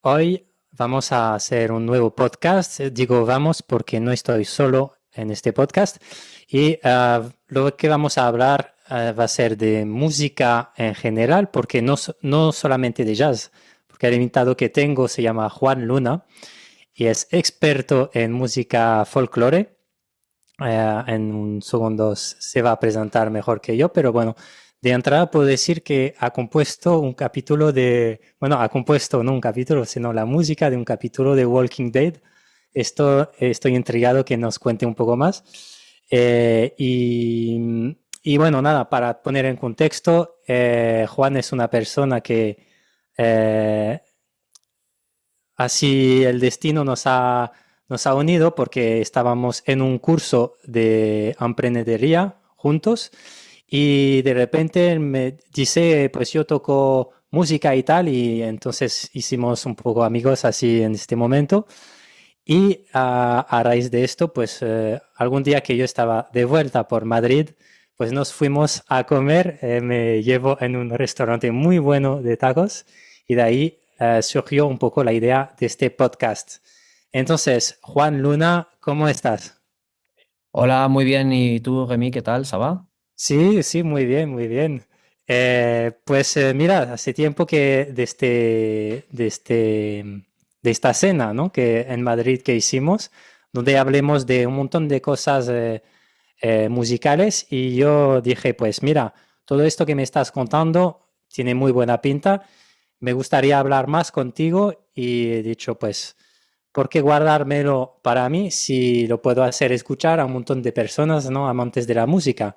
Hoy vamos a hacer un nuevo podcast. Digo vamos porque no estoy solo en este podcast. Y lo que vamos a hablar va a ser de música en general, porque no solamente de jazz, porque el invitado que tengo se llama Juan Luna y es experto en música folclore. En un segundo se va a presentar mejor que yo, pero bueno, de entrada puedo decir que ha compuesto un capítulo bueno, ha compuesto no un capítulo, sino la música de un capítulo de Walking Dead. Estoy intrigado que nos cuente un poco más. Y bueno, nada, para poner en contexto, Juan es una persona que eh, así el destino nos ha unido porque estábamos en un curso de emprendeduría juntos y de repente él me dice, pues yo toco música y tal, y entonces hicimos un poco amigos así en este momento. Y a raíz de esto, pues algún día que yo estaba de vuelta por Madrid, pues nos fuimos a comer, me llevo en un restaurante muy bueno de tacos y de ahí surgió un poco la idea de este podcast. Entonces, Juan Luna, ¿cómo estás? Hola, muy bien. ¿Y tú, Remy, qué tal? ¿Saba? Sí, sí, muy bien, muy bien. Pues mira, hace tiempo que de esta cena, ¿no? Que en Madrid que hicimos, donde hablemos de un montón de cosas musicales y yo dije, pues mira, todo esto que me estás contando tiene muy buena pinta, me gustaría hablar más contigo y he dicho, pues, ¿por qué guardármelo para mí si lo puedo hacer escuchar a un montón de personas, ¿no? Amantes de la música?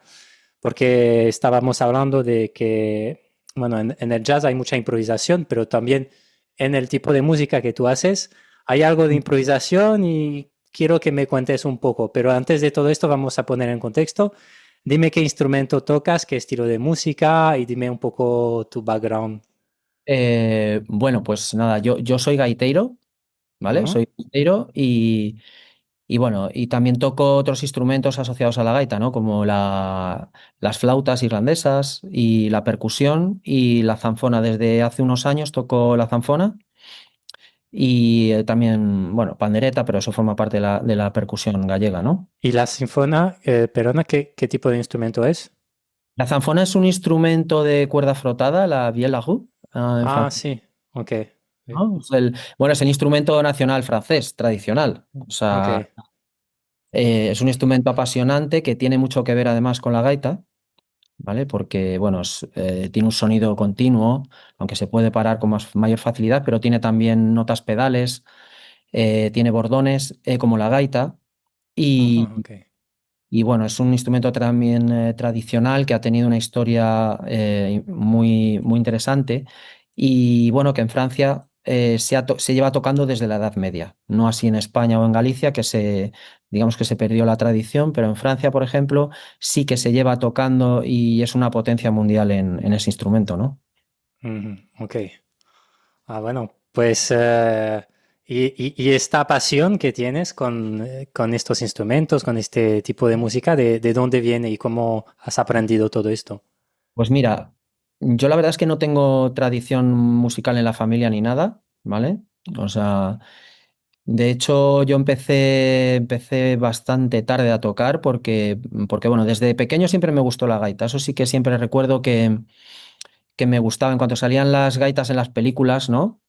Porque estábamos hablando de que, bueno, en el jazz hay mucha improvisación, pero también en el tipo de música que tú haces hay algo de improvisación y quiero que me cuentes un poco. Pero antes de todo esto vamos a poner en contexto. Dime qué instrumento tocas, qué estilo de música y dime un poco tu background. Bueno, pues nada, yo soy gaitero, ¿vale? Ajá. Soy gaitero y bueno, y también toco otros instrumentos asociados a la gaita, ¿no? Como las flautas irlandesas y la percusión y la zanfona. Desde hace unos años toco la zanfona y también, bueno, pandereta, pero eso forma parte de la percusión gallega, ¿no? Y la sinfona, perdona, ¿qué tipo de instrumento es? La zanfona es un instrumento de cuerda frotada, la vielle à roue, en Ah, francés. sí, ok. ¿No? Bueno, es el instrumento nacional francés, tradicional. O Ok. sea, es un instrumento apasionante que tiene mucho que ver además con la gaita, ¿vale? Porque, bueno, tiene un sonido continuo, aunque se puede parar con mayor facilidad, pero tiene también notas pedales, tiene bordones, como la gaita. Y, Ajá, ok. y, bueno, es un instrumento también tradicional que ha tenido una historia muy, muy interesante y bueno, que en Francia se lleva tocando desde la Edad Media, no así en España o en Galicia, digamos que se perdió la tradición, pero en Francia, por ejemplo, sí que se lleva tocando y es una potencia mundial en ese instrumento, ¿no? Ujú, ok. Ah, bueno, pues y esta pasión que tienes con estos instrumentos, con este tipo de música, de dónde viene y cómo has aprendido todo esto? Pues mira, yo la verdad es que no tengo tradición musical en la familia ni nada, ¿vale? O sea, de hecho, yo empecé bastante tarde a tocar porque, bueno, desde pequeño siempre me gustó la gaita. Eso sí que siempre recuerdo que me gustaba. En cuanto salían las gaitas en las películas, ¿no?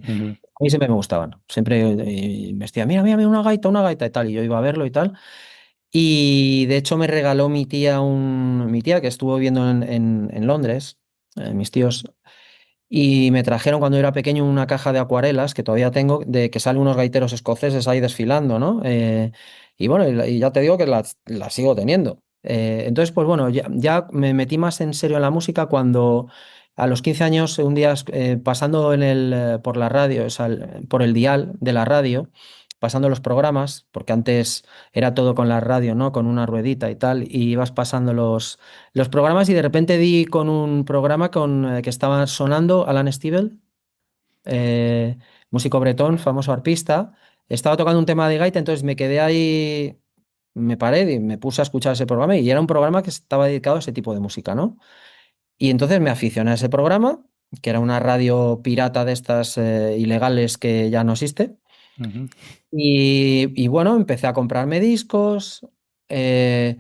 Ujú, A mí siempre me gustaban. Siempre me decía, mira, mira, mira, una gaita y tal. Y yo iba a verlo y tal. Y de hecho me regaló mi tía que estuvo viviendo en Londres, mis tíos. Y me trajeron cuando era pequeño una caja de acuarelas que todavía tengo, de que salen unos gaiteros escoceses ahí desfilando, ¿no? Y bueno, y ya te digo que las sigo teniendo. Entonces, pues bueno, ya me metí más en serio en la música cuando a los 15 años, un día pasando por la radio, o sea, por el dial de la radio, pasando los programas, porque antes era todo con la radio, ¿no? Con una ruedita y tal, y ibas pasando los programas y de repente di con un programa que estaba sonando Alan Stivell, eh, músico bretón, famoso arpista. Estaba tocando un tema de gaita, entonces me quedé ahí, me paré y me puse a escuchar ese programa y era un programa que estaba dedicado a ese tipo de música, ¿no? Y entonces me aficioné a ese programa que era una radio pirata de estas ilegales que ya no existe. Ujú. Y bueno, empecé a comprarme discos. eh,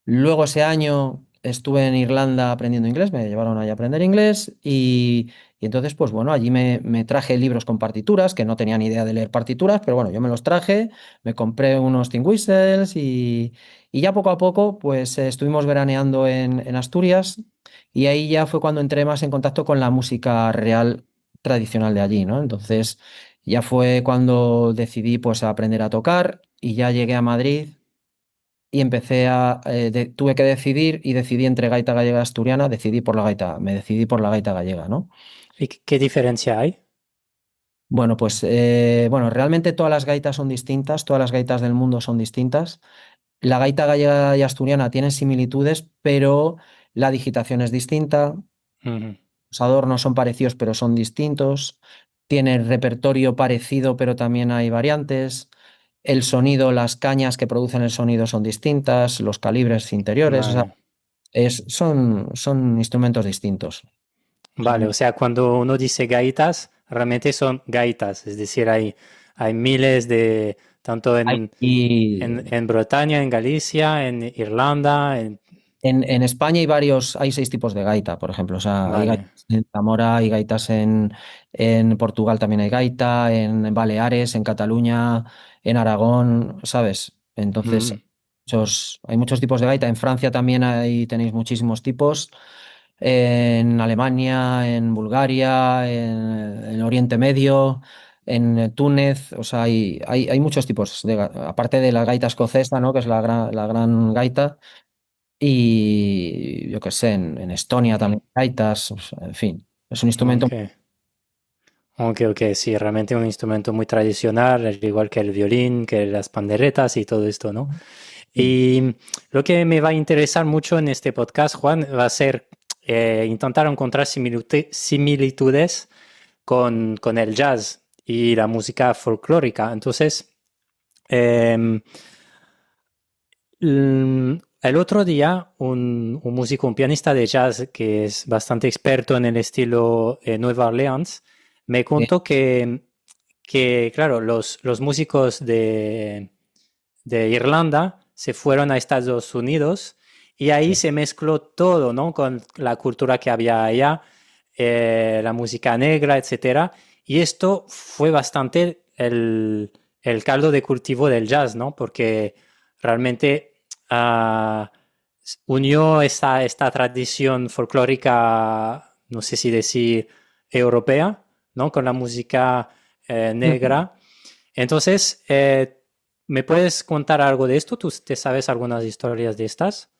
Luego ese año estuve en Irlanda aprendiendo inglés, me llevaron allí a aprender inglés y entonces pues bueno, allí me traje libros con partituras, que no tenía ni idea de leer partituras, pero bueno, yo me los traje, me compré unos tin whistles y ya poco a poco pues estuvimos veraneando en Asturias y ahí ya fue cuando entré más en contacto con la música real tradicional de allí, ¿no? Entonces ya fue cuando decidí pues aprender a tocar y ya llegué a Madrid y empecé tuve que decidir y decidí entre gaita gallega y asturiana, me decidí por la gaita gallega, ¿no? ¿Y qué diferencia hay? Bueno, pues bueno, realmente todas las gaitas son distintas, todas las gaitas del mundo son distintas. La gaita gallega y asturiana tienen similitudes, pero la digitación es distinta, Ujú. los adornos son parecidos, pero son distintos, tiene repertorio parecido, pero también hay variantes. El sonido, las cañas que producen el sonido son distintas, los calibres interiores, o sea, Vale. son instrumentos distintos. Vale, o sea, cuando uno dice gaitas, realmente son gaitas, es decir, hay miles de, tanto Y en Bretaña, en Galicia, en Irlanda, en España hay 6 tipos de gaita, por ejemplo. O sea, hay vale. gaitas en Zamora, hay gaitas en Portugal también hay gaita, en Baleares, en Cataluña, en Aragón, ¿sabes? Entonces, Mm. hay muchos tipos de gaita. En Francia también tenéis muchísimos tipos. En Alemania, en Bulgaria, en Oriente Medio, en Túnez, o sea, hay muchos tipos aparte de la gaita escocesa, ¿no? Que es la gran gaita. Y yo qué sé, en Estonia también hay gaitas, o sea, en fin, es un instrumento. Ok, ok, sí, realmente un instrumento muy tradicional, al igual que el violín, que las panderetas y todo esto, ¿no? Sí. Y lo que me va a interesar mucho en este podcast, Juan, va a ser intentar encontrar similitudes con el jazz y la música folclórica. Entonces, em, el otro día, un músico, un pianista de jazz que es bastante experto en el estilo Nueva Orleans, me Sí. contó que claro, los músicos de Irlanda se fueron a Estados Unidos y ahí se mezcló todo, ¿no? Con la cultura que había allá, la música negra, etcétera. Y esto fue bastante el caldo de cultivo del jazz, ¿no? Porque realmente ah, unió esta tradición folclórica, no sé si decir europea, ¿no? Con la música Ujú. negra. Entonces, ¿me puedes contar algo de esto? ¿Tú te sabes algunas historias de estas?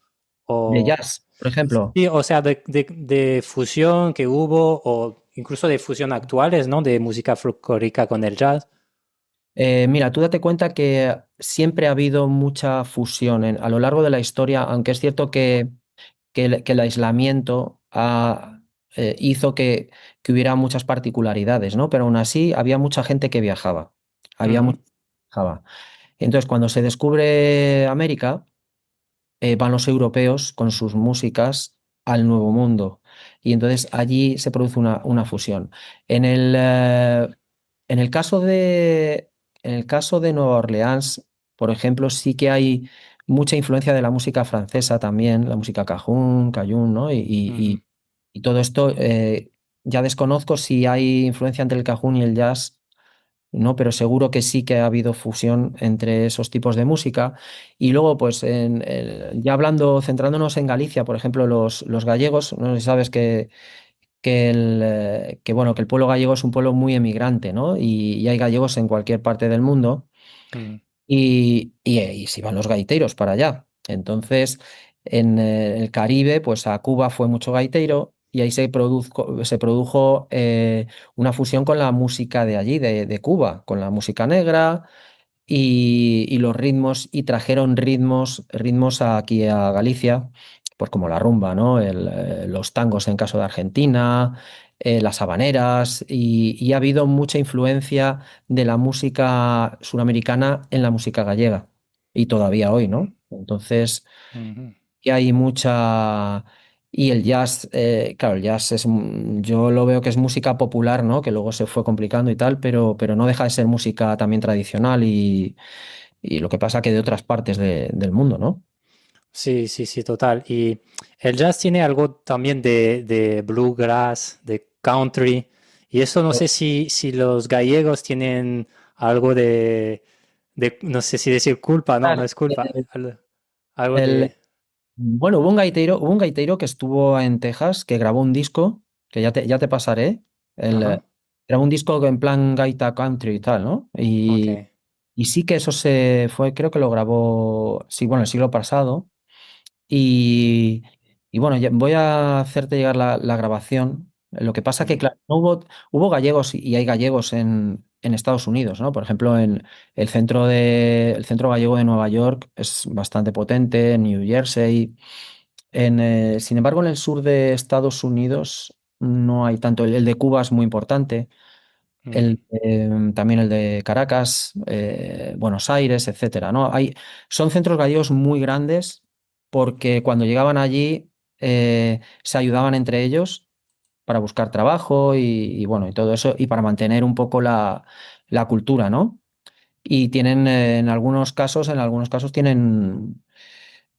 De O, jazz, por ejemplo. sí, o sea, de fusión que hubo, o incluso de fusión actuales, ¿no? De música folclórica con el jazz. Mira, tú date cuenta que siempre ha habido mucha fusión a lo largo de la historia, aunque es cierto que el aislamiento hizo que hubiera muchas particularidades, ¿no? Pero aún así había mucha gente que viajaba. Había Ujú, mucha gente que viajaba. Entonces, cuando se descubre América, van los europeos con sus músicas al Nuevo Mundo. Y entonces allí se produce una fusión. En el, eh, en el caso de, en el caso de Nueva Orleans, por ejemplo, sí que hay mucha influencia de la música francesa también, la música cajún, ¿no? ujú, Y todo esto, ya desconozco si hay influencia entre el cajún y el jazz, ¿no? Pero seguro que sí que ha habido fusión entre esos tipos de música. Y luego, pues, ya hablando, centrándonos en Galicia, por ejemplo, los gallegos, no sé si sabes bueno, que el pueblo gallego es un pueblo muy emigrante, ¿no? Y hay gallegos en cualquier parte del mundo. ujú, Y se iban los gaiteros para allá. Entonces, en el Caribe, pues a Cuba fue mucho gaiteiro y ahí se produjo una fusión con la música de allí, de Cuba, con la música negra y los ritmos, y trajeron ritmos aquí a Galicia, pues como la rumba, ¿no? Los tangos en caso de Argentina, las habaneras, y ha habido mucha influencia de la música suramericana en la música gallega, y todavía hoy, ¿no? Entonces, ujú. y hay mucha. Y el jazz, claro, el jazz yo lo veo que es música popular, ¿no? Que luego se fue complicando y tal, pero no deja de ser música también tradicional y lo que pasa que de otras partes del mundo, ¿no? Sí, sí, sí, total. Y el jazz tiene algo también de bluegrass, de country. Y eso no sé si los gallegos tienen algo no sé si decir culpa, no, no Claro. es culpa. Algo El, de... bueno, hubo un gaitero que estuvo en Texas, que grabó un disco, que ya te pasaré. Ajá, Grabó un disco en plan gaita country y tal, ¿no? ok. Y sí que eso se fue, creo que lo grabó, sí, bueno, el siglo pasado. Y, y bueno, voy a hacerte llegar la grabación. Lo que pasa que, Ujú, claro, no hubo gallegos y hay gallegos en Estados Unidos, ¿no? Por ejemplo, en el centro gallego de Nueva York es bastante potente, en New Jersey. Sin embargo, en el sur de Estados Unidos no hay tanto. El de Cuba es muy importante. ujú. También el de Caracas, Buenos Aires, etcétera, ¿no? Son centros gallegos muy grandes porque cuando llegaban allí se ayudaban entre ellos para buscar trabajo y bueno, y todo eso, y para mantener un poco la cultura, ¿no? Y tienen, en algunos casos tienen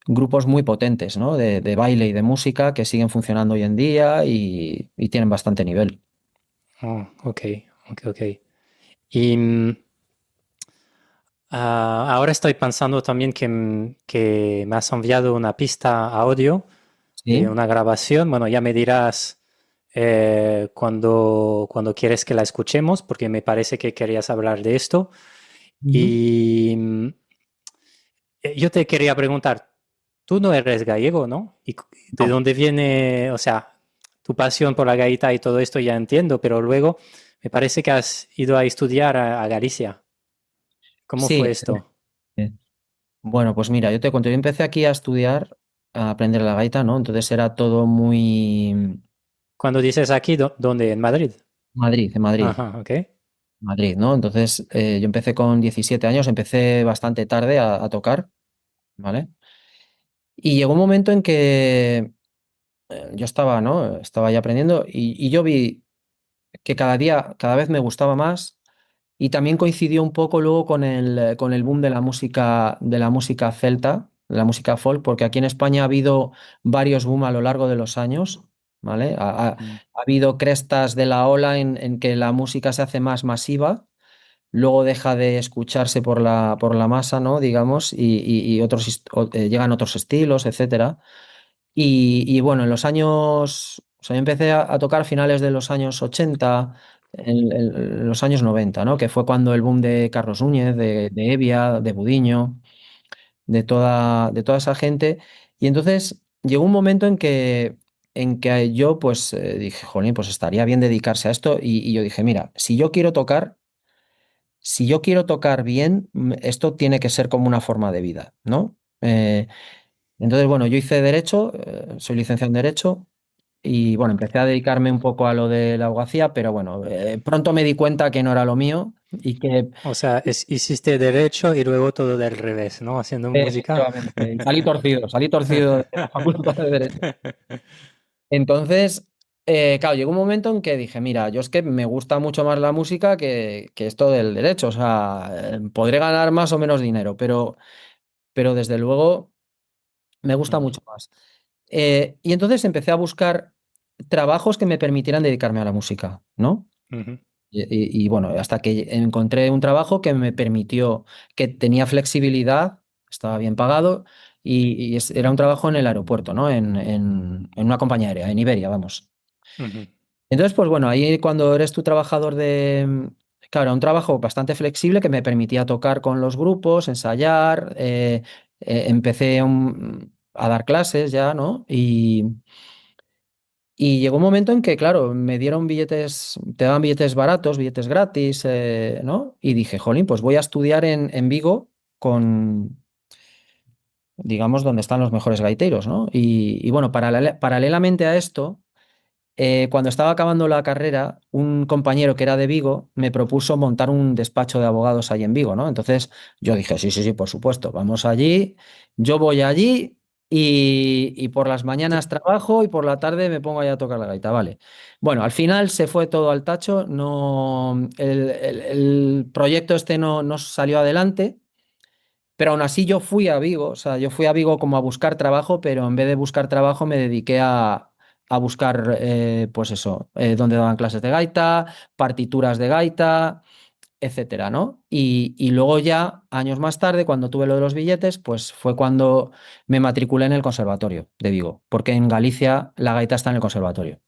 grupos muy potentes, ¿no? De baile y de música que siguen funcionando hoy en día y tienen bastante nivel. Oh, ok, ok, ok. Y ahora estoy pensando también que me has enviado una pista audio de ¿Sí? una grabación. Bueno, ya me dirás cuando quieres que la escuchemos, porque me parece que querías hablar de esto. Ujú. Y yo te quería preguntar, tú no eres gallego, ¿no? ¿Y de No. dónde viene, o sea, tu pasión por la gaita y todo esto ya entiendo, pero luego me parece que has ido a estudiar a Galicia. ¿Cómo Sí. fue esto? Bueno, pues mira, yo te cuento, yo empecé aquí a estudiar, a aprender la gaita, ¿no? Entonces era todo muy Cuando dices aquí, ¿dónde? ¿En Madrid? Madrid, en Madrid, Ajá, ok. Madrid, ¿no? Entonces yo empecé con 17 años, empecé bastante tarde a tocar, ¿vale? Y llegó un momento en que yo estaba, ¿no? Estaba ya aprendiendo y yo vi que cada día, cada vez me gustaba más. Y también coincidió un poco luego con el boom de la música celta, de la música folk, porque aquí en España ha habido varios boom a lo largo de los años, ¿vale? Mm, Ha habido crestas de la ola en que la música se hace más masiva, luego deja de escucharse por la masa, ¿no? Digamos, y llegan otros estilos, etcétera. Y bueno, o sea, yo empecé a tocar a finales de los años 80, en los años 90, ¿no? Que fue cuando el boom de Carlos Núñez, de Evia, de Budiño, de toda esa gente. Y entonces llegó un momento en que yo pues dije, jolín, pues estaría bien dedicarse a esto. Y yo dije, mira, si yo quiero tocar bien, esto tiene que ser como una forma de vida, ¿no? Entonces, bueno, yo hice Derecho, soy licenciado en Derecho. Y bueno, empecé a dedicarme un poco a lo de la abogacía, pero bueno, pronto me di cuenta que no era lo mío y que o sea, hiciste derecho y luego todo del revés, ¿no? Haciendo música. efectivamente, salí torcido de la facultad de Derecho. Entonces, claro, llegó un momento en que dije, mira, yo es que me gusta mucho más la música que esto del derecho, o sea, podré ganar más o menos dinero, pero desde luego me gusta Ujú, mucho más. Y entonces empecé a buscar trabajos que me permitieran dedicarme a la música, ¿no? ujú, Bueno, hasta que encontré un trabajo que me permitió, que tenía flexibilidad, estaba bien pagado y era un trabajo en el aeropuerto, ¿no? En una compañía aérea, en Iberia, vamos. ujú. Entonces, pues bueno, ahí cuando eres tu trabajador claro, era un trabajo bastante flexible que me permitía tocar con los grupos, ensayar, empecé a dar clases ya, ¿no? Y llegó un momento en que, claro, me dieron billetes, te daban billetes baratos, billetes gratis, ¿no? Y dije, jolín, pues voy a estudiar en Vigo digamos, donde están los mejores gaiteros, ¿no? Y bueno, paralelamente a esto, cuando estaba acabando la carrera, un compañero que era de Vigo me propuso montar un despacho de abogados ahí en Vigo, ¿no? Entonces yo dije, sí, sí, sí, por supuesto, vamos allí, yo voy allí y por las mañanas trabajo y por la tarde me pongo allá a tocar la gaita, vale. Bueno, al final se fue todo al tacho, no, el proyecto este no salió adelante, pero aún así yo fui a Vigo, o sea, yo fui a Vigo como a buscar trabajo, pero en vez de buscar trabajo me dediqué a buscar, pues eso, donde daban clases de gaita, partituras de gaita, etcétera, ¿no? Y luego ya, años más tarde, cuando tuve lo de los billetes, pues fue cuando me matriculé en el Conservatorio de Vigo, porque en Galicia la gaita está en el conservatorio.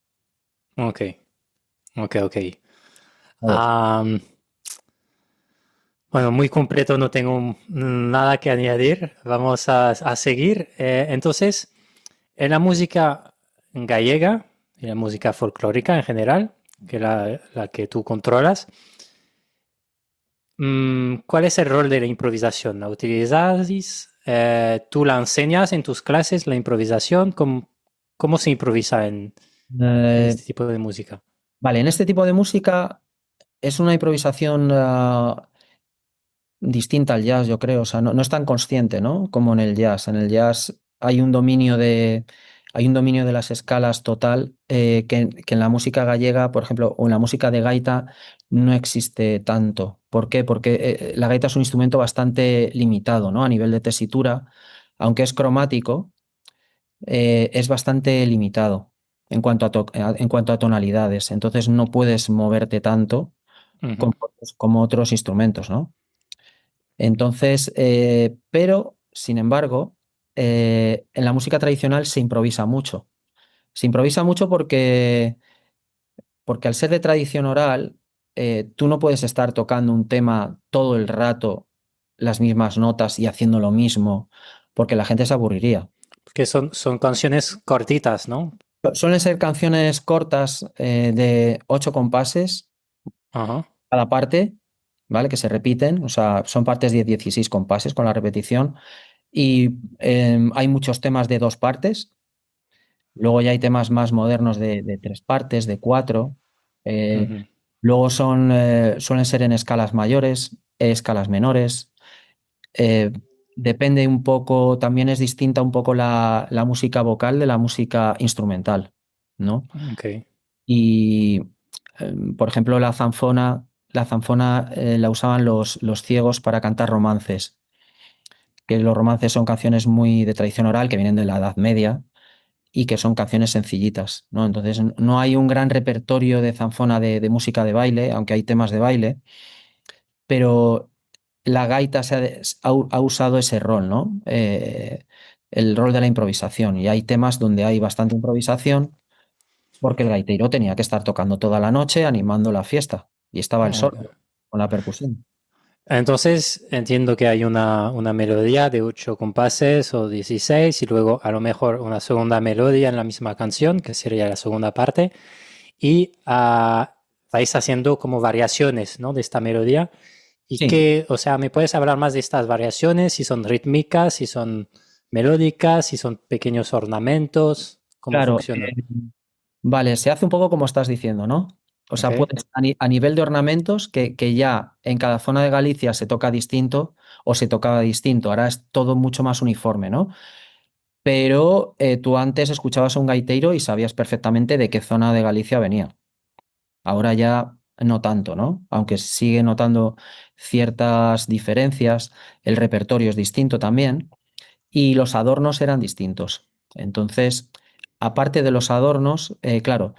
Ok, ok, ok. ¿Sabes? Am, bueno, muy completo, no tengo nada que añadir. Vamos a seguir. Entonces, en la música gallega y la música folclórica en general, que la que tú controlas, ¿cuál es el rol de la improvisación? ¿La utilizas? ¿Tú la enseñas en tus clases, la improvisación? ¿Cómo se improvisa en Eh, este tipo de música? vale, en este tipo de música es una improvisación distinta al jazz, yo creo. O sea, no es tan consciente, ¿no? Como en el jazz. En el jazz hay un dominio de las escalas total que en la música gallega, por ejemplo, o en la música de gaita, no existe tanto. ¿Por qué? Porque la gaita es un instrumento bastante limitado, ¿no? A nivel de tesitura, aunque es cromático, es bastante limitado en cuanto a tonalidades. Entonces no puedes moverte tanto Ujú. como otros instrumentos, ¿no? Entonces, pero, sin embargo, en la música tradicional se improvisa mucho. Se improvisa mucho porque al ser de tradición oral, tú no puedes estar tocando un tema todo el rato, las mismas notas y haciendo lo mismo, porque la gente se aburriría. Porque son canciones cortitas, ¿no? Suelen ser canciones cortas, de 8 compases Ajá, cada parte, ¿vale? Que se repiten, o sea, son partes de 16 compases con la repetición. Y hay muchos temas de 2 partes. Luego ya hay temas más modernos de 3 partes, de 4. eh, ujú, Luego suelen ser en escalas mayores, escalas menores. eh, Depende un poco, también es distinta un poco la música vocal de la música instrumental, ¿no? ok, Y, por ejemplo, la zanfona la usaban los ciegos para cantar romances, que los romances son canciones muy de tradición oral que vienen de la Edad Media y que son canciones sencillitas, ¿no? Entonces no hay un gran repertorio de zanfona de música de baile, aunque hay temas de baile, pero la gaita ha usado ese rol, ¿no? El rol de la improvisación. Y hay temas donde hay bastante improvisación porque el gaitero tenía que estar tocando toda la noche animando la fiesta y estaba el ok. sordo con la percusión. Entonces entiendo que hay una melodía de 8 compases o 16 y luego a lo mejor una segunda melodía en la misma canción, que sería la segunda parte, y vais haciendo como variaciones, ¿no? De esta melodía. Y Sí, que, o sea, ¿me puedes hablar más de estas variaciones? Si son rítmicas, si son melódicas, si son pequeños ornamentos, ¿cómo claro. funcionan? Vale, se hace un poco como estás diciendo, ¿no? O Ok, sea, puedes, a nivel de ornamentos, que ya en cada zona de Galicia se toca distinto o se tocaba distinto, ahora es todo mucho más uniforme, ¿no? Pero tú antes escuchabas a un gaiteiro y sabías perfectamente de qué zona de Galicia venía. Ahora ya no tanto, ¿no? Aunque sigue notando ciertas diferencias, el repertorio es distinto también y los adornos eran distintos. Entonces, aparte de los adornos, claro,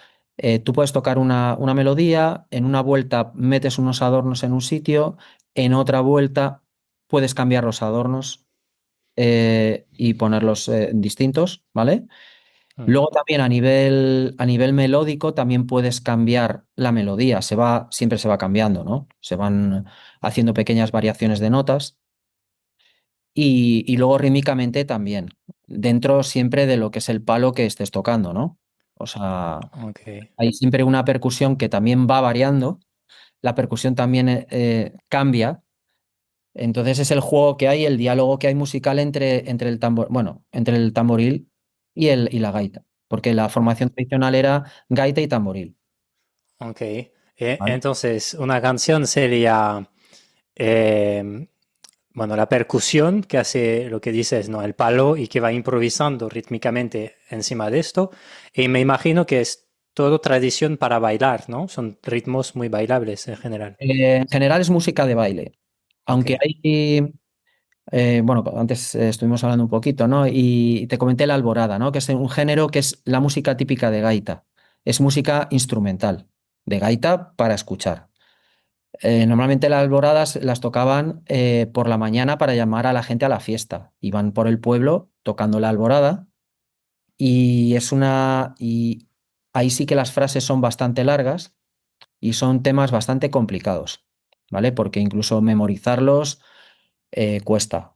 tú puedes tocar una melodía, en una vuelta metes unos adornos en un sitio, en otra vuelta puedes cambiar los adornos y ponerlos distintos, ¿vale? mm, Luego también a nivel melódico también puedes cambiar la melodía, siempre se va cambiando, ¿no? Se van haciendo pequeñas variaciones de notas y luego rítmicamente también, dentro siempre de lo que es el palo que estés tocando, ¿no? O sea, ok, hay siempre una percusión que también va variando, la percusión también cambia, entonces es el juego que hay, el diálogo que hay musical entre el tambor, bueno, entre el tamboril y la gaita, porque la formación tradicional era gaita y tamboril, ok. ¿vale? Entonces, una canción sería, eh, bueno, la percusión que hace lo que dices, ¿no? El palo y que va improvisando rítmicamente encima de esto. Y me imagino que es todo tradición para bailar, ¿no? Son ritmos muy bailables en general. En general es música de baile, Ok, aunque hay, bueno, antes estuvimos hablando un poquito, ¿no? Y te comenté la alborada, ¿no? Que es un género que es la música típica de gaita. Es música instrumental, de gaita para escuchar. Normalmente las alboradas las tocaban por la mañana para llamar a la gente a la fiesta. Iban por el pueblo tocando la alborada y ahí sí que las frases son bastante largas y son temas bastante complicados, ¿vale? Porque incluso memorizarlos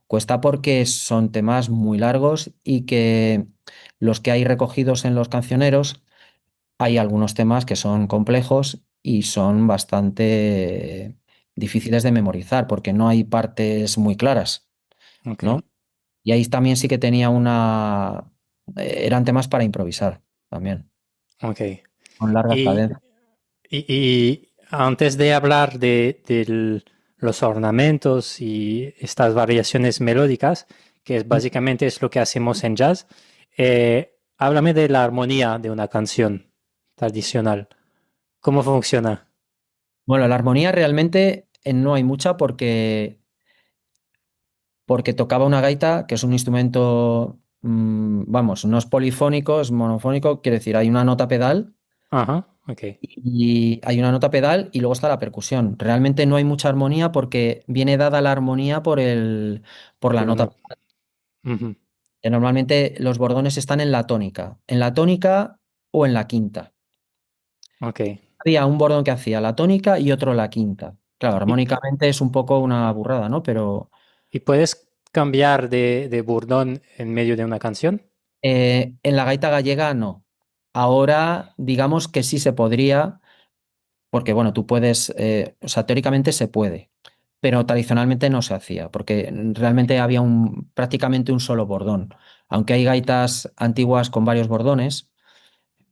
cuesta porque son temas muy largos y que los que hay recogidos en los cancioneros, hay algunos temas que son complejos y son bastante difíciles de memorizar porque no hay partes muy claras, ok, ¿no? Y ahí también sí que tenía eran temas para improvisar también, ok. con largas Y, cadencias. y antes de hablar de los ornamentos y estas variaciones melódicas, que es básicamente es lo que hacemos en jazz, háblame de la armonía de una canción tradicional. ¿Cómo funciona? Bueno, la armonía realmente no hay mucha porque tocaba una gaita, que es un instrumento, vamos, no es polifónico, es monofónico, quiere decir, hay una nota pedal Ajá, ok. y hay una nota pedal y luego está la percusión. Realmente no hay mucha armonía porque viene dada la armonía por la Por nota. una. Ujú, Normalmente los bordones están en la tónica o en la quinta. ok. Había un bordón que hacía la tónica y otro la quinta. Claro, ¿Y, armónicamente es un poco una burrada, ¿no? Pero y puedes cambiar de burdón en medio de una canción? en la gaita gallega no. Ahora, digamos que sí se podría, porque bueno, tú puedes, o sea, teóricamente se puede, pero tradicionalmente no se hacía, porque realmente había prácticamente un solo bordón. Aunque hay gaitas antiguas con varios bordones,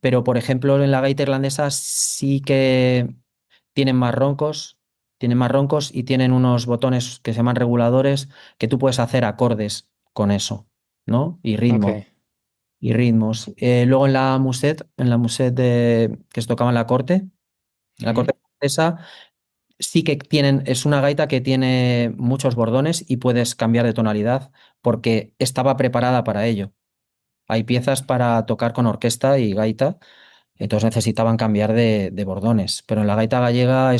pero por ejemplo en la gaita irlandesa sí que tienen más roncos, tienen más roncos y tienen unos botones que se llaman reguladores que tú puedes hacer acordes con eso, ¿no? Y Ok. ritmo y ritmos. Luego en la muset que se tocaba en la Ujú, corte francesa, sí que es una gaita que tiene muchos bordones y puedes cambiar de tonalidad porque estaba preparada para ello. Hay piezas para tocar con orquesta y gaita, entonces necesitaban cambiar de bordones, pero en la gaita gallega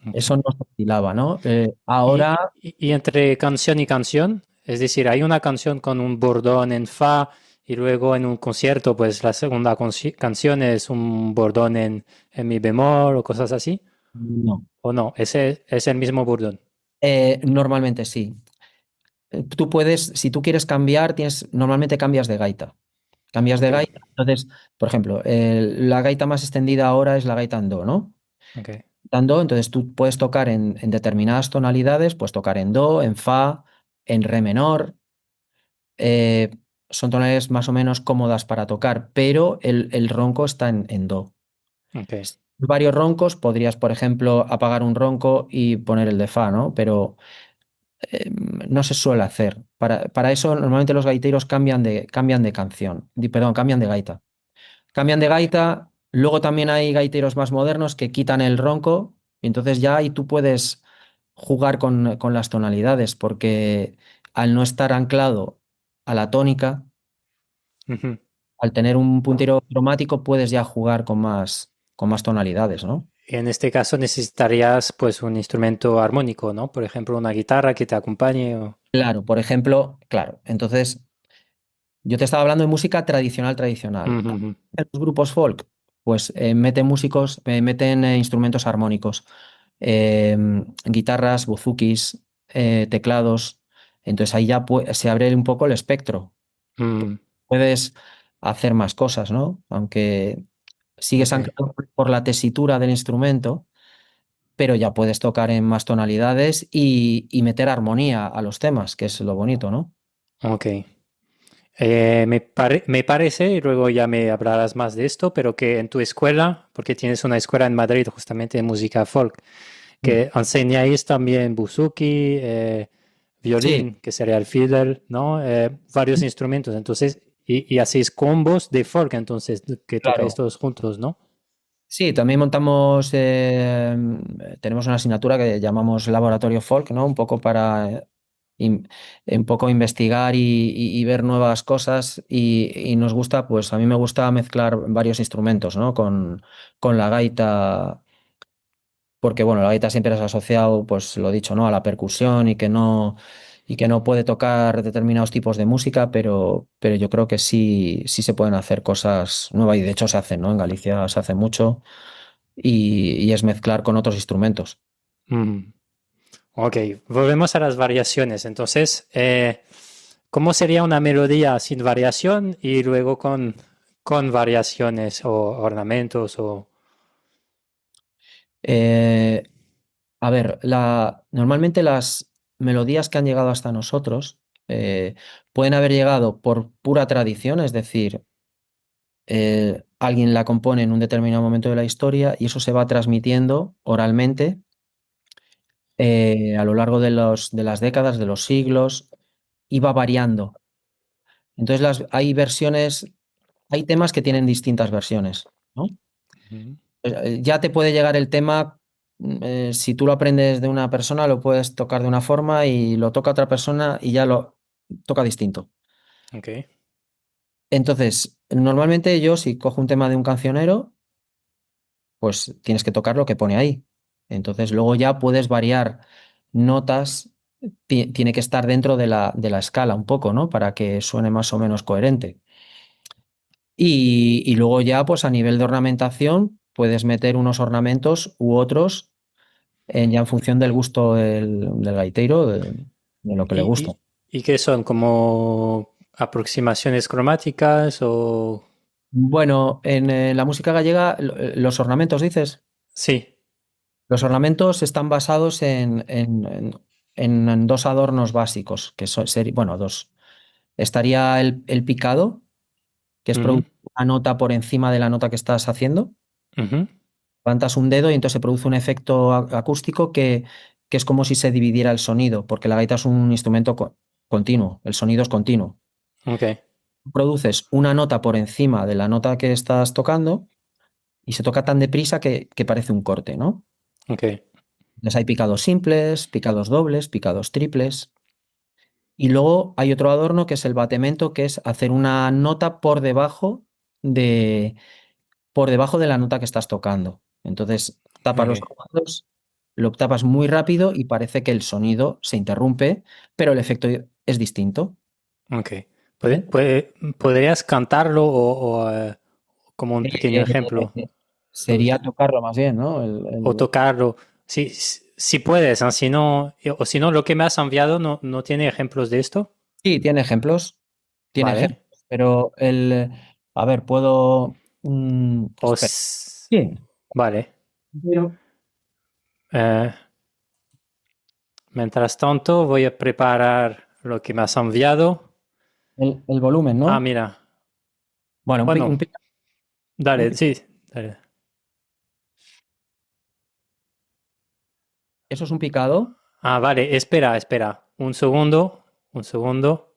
ok. eso no se estilaba, ¿no? Y, Ahora, y entre canción y canción, es decir, hay una canción con un bordón en fa y luego en un concierto, pues la segunda canción es un bordón en mi bemol o cosas así, no. o no, ese es el mismo bordón. Normalmente sí. Tú puedes, si tú quieres cambiar, normalmente cambias de gaita. Cambias de Ok, gaita. Entonces, por ejemplo, la gaita más extendida ahora es la gaita en do, ¿no? ok, En do, entonces tú puedes tocar en determinadas tonalidades, puedes tocar en do, en fa, en re menor. eh, Son tonalidades más o menos cómodas para tocar, pero el ronco está en do. ok. Si tienes varios roncos, podrías, por ejemplo, apagar un ronco y poner el de fa, ¿no? Pero no se suele hacer. Para eso, normalmente los gaiteros cambian de canción, perdón, cambian de gaita. Cambian de gaita, luego también hay gaiteros más modernos que quitan el ronco, y entonces ya ahí tú puedes jugar con las tonalidades, porque al no estar anclado a la tónica, Ujú. al tener un puntero cromático, puedes ya jugar con más tonalidades, ¿no? Y en este caso necesitarías pues un instrumento armónico, ¿no? Por ejemplo, una guitarra que te acompañe o... Claro, por ejemplo, claro, entonces yo te estaba hablando de música tradicional, tradicional. Ujú, ujú. En los grupos folk, pues meten instrumentos armónicos, guitarras, buzukis, teclados. Entonces ahí ya se abre un poco el espectro. Mm, Puedes hacer más cosas, ¿no? Aunque sigues ok, anclado por la tesitura del instrumento, pero ya puedes tocar en más tonalidades y meter armonía a los temas, que es lo bonito, ¿no? ok. Me parece, y luego ya me hablarás más de esto, pero que en tu escuela, porque tienes una escuela en Madrid justamente de música folk, Mm. que enseñáis también buzuki, Sí, violín, que sería el fiddle, ¿no? Varios instrumentos. Entonces, y hacéis combos de folk, entonces, que tocáis claro. todos juntos, ¿no? Sí, también montamos, tenemos una asignatura que llamamos Laboratorio Folk, ¿no? Un poco para in- un poco investigar y ver nuevas cosas y nos gusta, pues a mí me gusta mezclar varios instrumentos, ¿no? Con la gaita, porque bueno, la gaita siempre es asociado, pues lo dicho, ¿no? A la percusión y que no puede tocar determinados tipos de música, pero yo creo que sí, sí se pueden hacer cosas nuevas y de hecho se hacen, ¿no? En Galicia se hace mucho y es mezclar con otros instrumentos. Mm. Ok, volvemos a las variaciones. Entonces, ¿cómo sería una melodía sin variación y luego con variaciones o ornamentos o... Eh, a ver, normalmente las melodías que han llegado hasta nosotros pueden haber llegado por pura tradición, es decir, alguien la compone en un determinado momento de la historia y eso se va transmitiendo oralmente a lo largo de las décadas, de los siglos, y va variando. Entonces hay versiones, hay temas que tienen distintas versiones, ¿no? Ujú. Ya te puede llegar el tema, si tú lo aprendes de una persona, lo puedes tocar de una forma y lo toca otra persona y ya lo toca distinto. Ok, Entonces, normalmente yo si cojo un tema de un cancionero, pues tienes que tocar lo que pone ahí. Entonces, luego ya puedes variar notas, tiene que estar dentro de la escala un poco, ¿no? Para que suene más o menos coherente. Y luego ya, pues a nivel de ornamentación, puedes meter unos ornamentos u otros ya en función del gusto del gaitero, de lo que le ¿Y, gusta. y qué son? ¿Como aproximaciones cromáticas o...? Bueno, en la música gallega, los ornamentos, dices, Sí. los ornamentos están basados en dos adornos básicos, que son, bueno, dos. Estaría el picado, que es Ujú, producir una nota por encima de la nota que estás haciendo. ujú. Levantas un dedo y entonces se produce un efecto acústico que es como si se dividiera el sonido, porque la gaita es un instrumento continuo, el sonido es continuo. Ok, Produces una nota por encima de la nota que estás tocando y se toca tan deprisa que parece un corte, ¿no? ok. Entonces hay picados simples, picados dobles, picados triples. Y luego hay otro adorno que es el batemento, que es hacer una nota de, por debajo de la nota que estás tocando. Entonces tapas los Ok, comandos, lo tapas muy rápido y parece que el sonido se interrumpe, pero el efecto es distinto. ok. ¿Vale? ¿Podrías cantarlo como un pequeño ejemplo? Eh, Sería tocarlo más bien, ¿no? O tocarlo. Si puedes, ¿ah? Si no, o si no, lo que me has enviado no tiene ejemplos de esto. Sí, tiene Vale. ejemplos, pero a ver, puedo, O espera, sí, vale. pero Eh, Mientras tanto, voy a preparar lo que me has enviado. el volumen, Ah, ¿no? mira. Bueno, Bueno, un dale, pi- sí. Dale. eso es un picado. Ah, vale. Espera, espera. Un segundo. Un segundo.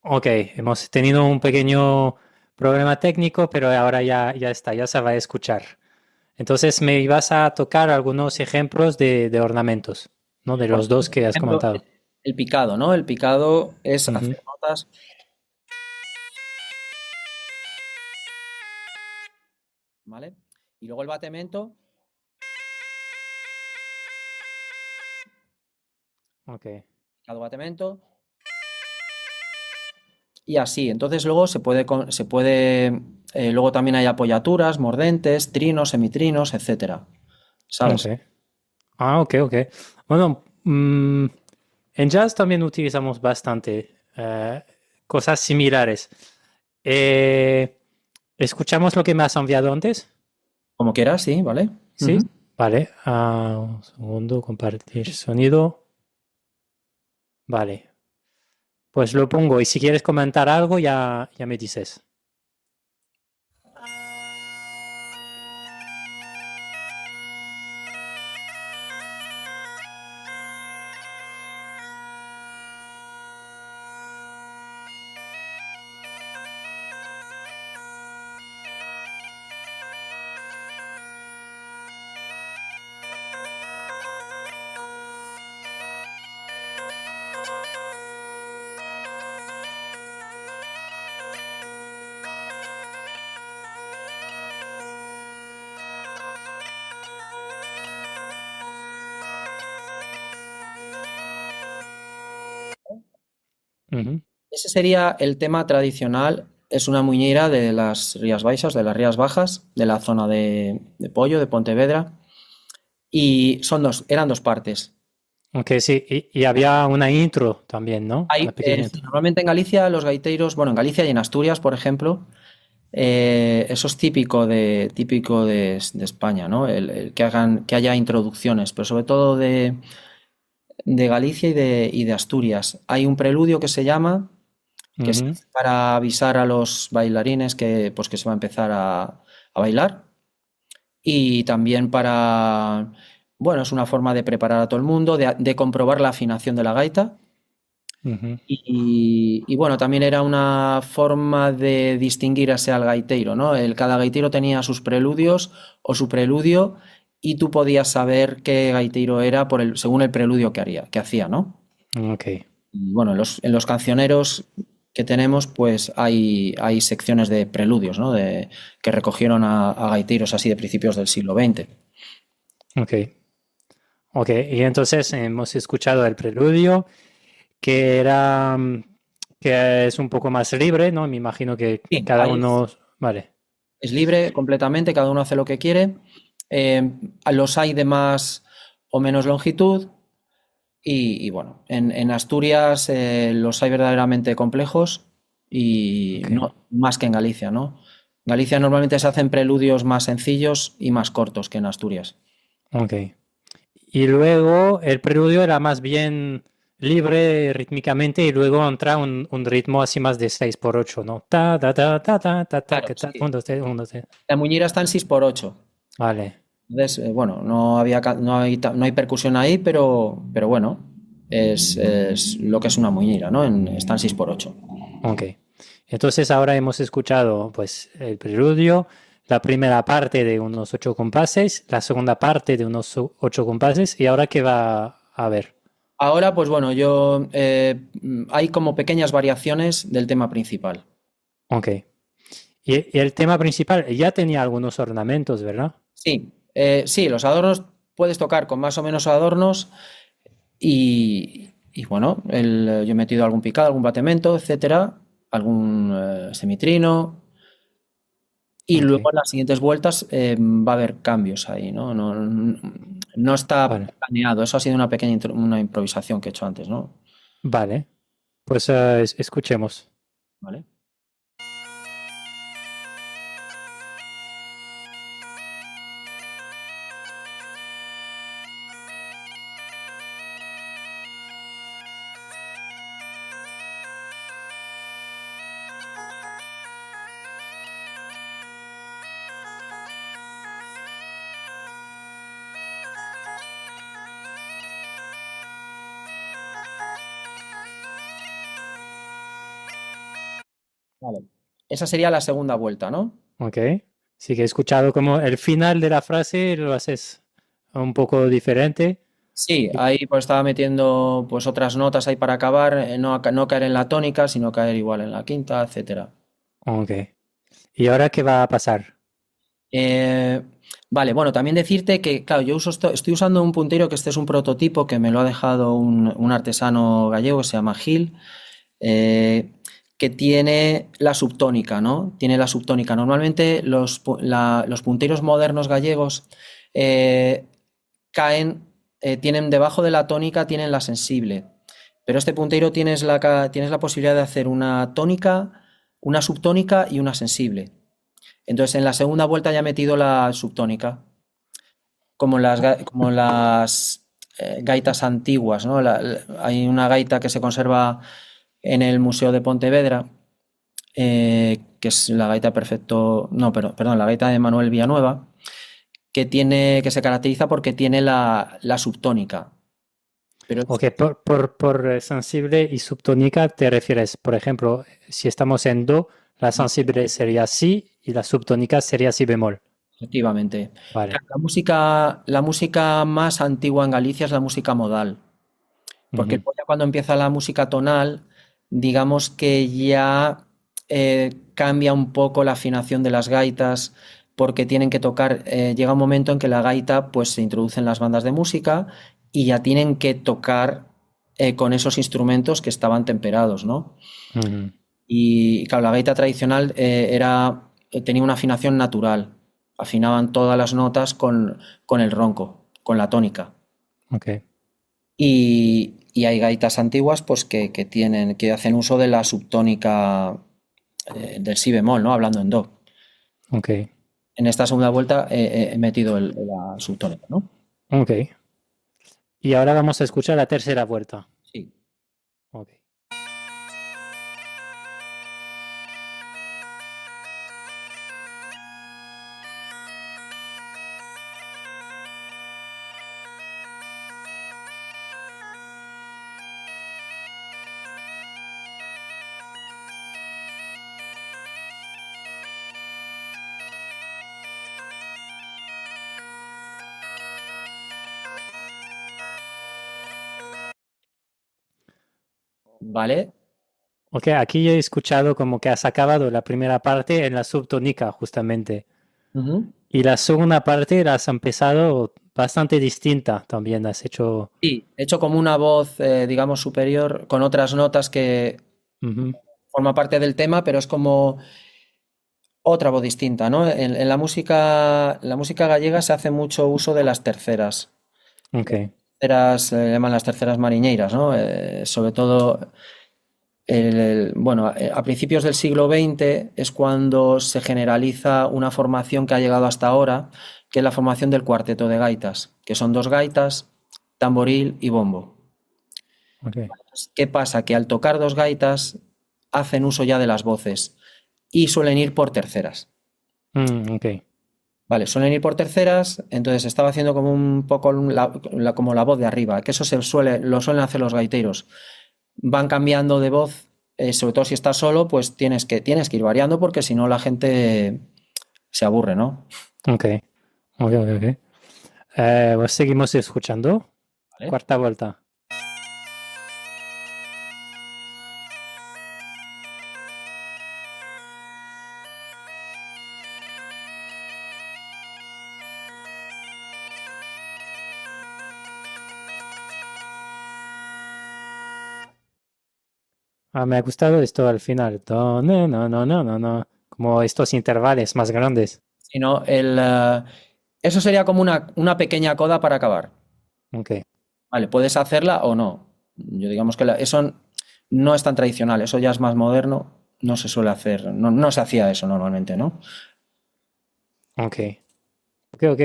Ok, hemos tenido un pequeño problema técnico, pero ahora ya está, ya se va a escuchar. Entonces me ibas a tocar algunos ejemplos de ornamentos, ¿no? De Por los dos ejemplo, que has comentado. el picado, ¿no? El picado es Ujú. hacer notas, ¿vale? Y luego el batemento, Ok, picado, batemento, y así. Entonces luego luego también hay apoyaturas, mordentes, trinos, semitrinos, etcétera. ok. ¿Sabes? Ah, ok, ok. Bueno, en jazz también utilizamos bastante cosas similares. Eh, ¿Escuchamos lo que me has enviado antes? Como quieras, sí, ¿vale? Sí, Ujú. vale. Un segundo, compartir sonido. Vale. Pues lo pongo y si quieres comentar algo ya me dices. Ujú. Ese sería el tema tradicional. Es una muñeira de las Rías Baixas, de las Rías Bajas, de la zona de Pollo, de Pontevedra. Y eran dos partes. Ok, sí, y había una intro también, ¿no? Una pequeña Sí, intro. normalmente en Galicia los gaiteros, bueno, en Galicia y en Asturias, por ejemplo, eso es típico de España, ¿no? El que haya introducciones, pero sobre todo de Galicia y de Asturias. Hay un preludio que se llama, que se Ujú. hace para avisar a los bailarines que se va a empezar a bailar. Y también bueno, es una forma de preparar a todo el mundo, de comprobar la afinación de la gaita. Ujú. Y bueno, también era una forma de distinguirse al gaitero, ¿no? Cada gaitero tenía sus preludios o su preludio y tú podías saber qué gaitero era según el preludio que hacía, ¿no? Ok, Y bueno, en los cancioneros que tenemos, pues hay secciones de preludios, ¿no? Que recogieron a gaiteros así de principios del siglo XX. ok, ok. Y entonces hemos escuchado el preludio, que era, que es un poco más libre, ¿no? Me imagino que Sí, cada ahí es, uno, vale, es libre completamente, cada uno hace lo que quiere. Eh, los hay de más o menos longitud. Y bueno, en Asturias los hay verdaderamente complejos y ok, no más que en Galicia, ¿no? En Galicia normalmente se hacen preludios más sencillos y más cortos que en Asturias. ok. Y luego el preludio era más bien libre rítmicamente y luego entra un ritmo así más de 6 por 8, ¿no? Ta, ta, ta, ta, ta, ta, ta, Claro, que ta, sí. 1, 2, 3, 1, 2, 3. La muñeira está en 6x8. Vale, Entonces, bueno, no hay percusión ahí, pero bueno, es lo que es una muñeira, ¿no? Está en 6x8. ok. Entonces ahora hemos escuchado pues el preludio, la primera parte de unos 8 compases, la segunda parte de unos 8 compases y ahora qué va a haber. Ahora, pues bueno, hay como pequeñas variaciones del tema principal. Ok. Y el tema principal ya tenía algunos ornamentos, ¿verdad? Sí, sí, los adornos puedes tocar con más o menos adornos y bueno, yo he metido algún picado, algún batemento, etcétera, algún semitrino y Ok, luego en las siguientes vueltas va a haber cambios ahí, ¿no? No, no está vale, planeado, eso ha sido una pequeña una improvisación que he hecho antes, ¿no? vale. Pues escuchemos. ¿Vale? Vale. Esa sería la segunda vuelta, ¿no? Ok. Sí que he escuchado como el final de la frase lo haces un poco diferente. Sí, ahí pues estaba metiendo pues otras notas ahí para acabar, no caer en la tónica, sino caer igual en la quinta, etcétera. Ok. ¿Y ahora qué va a pasar? Eh, vale, bueno, también decirte que, claro, estoy usando un puntero que este es un prototipo que me lo ha dejado un artesano gallego que se llama Gil, eh, que tiene la subtónica, ¿no? Tiene la subtónica. Normalmente los punteros modernos gallegos eh, tienen debajo de la tónica, tienen la sensible. Pero este puntero tienes la posibilidad de hacer una tónica, una subtónica y una sensible. Entonces, en la segunda vuelta ya he metido la subtónica, como las gaitas antiguas, ¿no? Hay una gaita que se conserva en el Museo de Pontevedra, que es la gaita perfecto, no, perdón, la gaita de Manuel Villanueva, que se caracteriza porque tiene la subtónica. Pero Ok, por sensible y subtónica te refieres, por ejemplo, si estamos en do, la sensible sería si y la subtónica sería si bemol. efectivamente. Vale. Claro, la música más antigua en Galicia es la música modal, porque Ujú. luego ya cuando empieza la música tonal, digamos que ya cambia un poco la afinación de las gaitas, porque tienen que tocar, llega un momento en que la gaita pues se introduce en las bandas de música y ya tienen que tocar con esos instrumentos que estaban temperados, ¿no? Ujú. Y claro, la gaita tradicional tenía una afinación natural. Afinaban todas las notas con el ronco, con la tónica. Ok, Y hay gaitas antiguas pues, que hacen uso de la subtónica del si bemol, ¿no? Hablando en do. ok, En esta segunda vuelta he metido la subtónica, ¿no? ok. Y ahora vamos a escuchar la tercera vuelta. Sí. Ok. ¿Vale? Ok, aquí he escuchado como que has acabado la primera parte en la subtónica, justamente. Ujú. Y la segunda parte la has empezado bastante distinta también. Has hecho. Sí, he hecho como una voz, digamos, superior con otras notas que Ujú. forma parte del tema, pero es como otra voz distinta, ¿no? En la música gallega se hace mucho uso de las terceras. Ok, Le llaman las terceras mariñeiras, ¿no? Sobre todo, bueno, a principios del siglo XX es cuando se generaliza una formación que ha llegado hasta ahora, que es la formación del cuarteto de gaitas, que son dos gaitas, tamboril y bombo. ok. ¿Qué pasa? Que al tocar dos gaitas hacen uso ya de las voces y suelen ir por terceras. Ok. Vale, suelen ir por terceras, entonces estaba haciendo como un poco como la voz de arriba, que eso lo suelen hacer los gaiteros. Van cambiando de voz, sobre todo si estás solo, pues tienes que ir variando porque si no la gente se aburre, ¿no? Ok. Ok, ok, ok. Pues seguimos escuchando. ¿Vale? Cuarta vuelta. Ah, me ha gustado esto al final. No, no, no, no, no, no, no. Como estos intervalos más grandes. Si no, eso sería como una pequeña coda para acabar. Ok, Vale, puedes hacerla o no. Yo digamos que eso no es tan tradicional, eso ya es más moderno, no se suele hacer, no se hacía eso normalmente, ¿no? ok, ok, ok.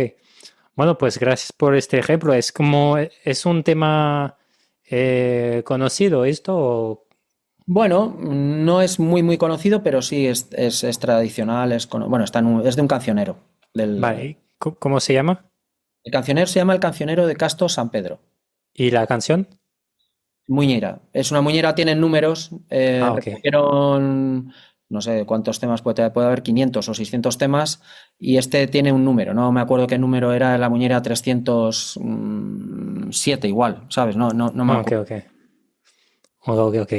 Bueno, pues gracias por este ejemplo. Es como, es un tema conocido esto. Bueno, no es muy conocido, pero sí es tradicional, bueno, es de un cancionero. Vale, ¿y cómo se llama? El cancionero se llama el cancionero de Casto San Pedro. ¿Y la canción? Muñeira. Es una muñeira, tienen números, Ah, ok. recogieron, no sé cuántos temas puede haber, 500 o 600 temas, y este tiene un número, no me acuerdo qué número era la muñeira 307 igual, ¿sabes? No me Ok, acuerdo. ok. Ok, ok.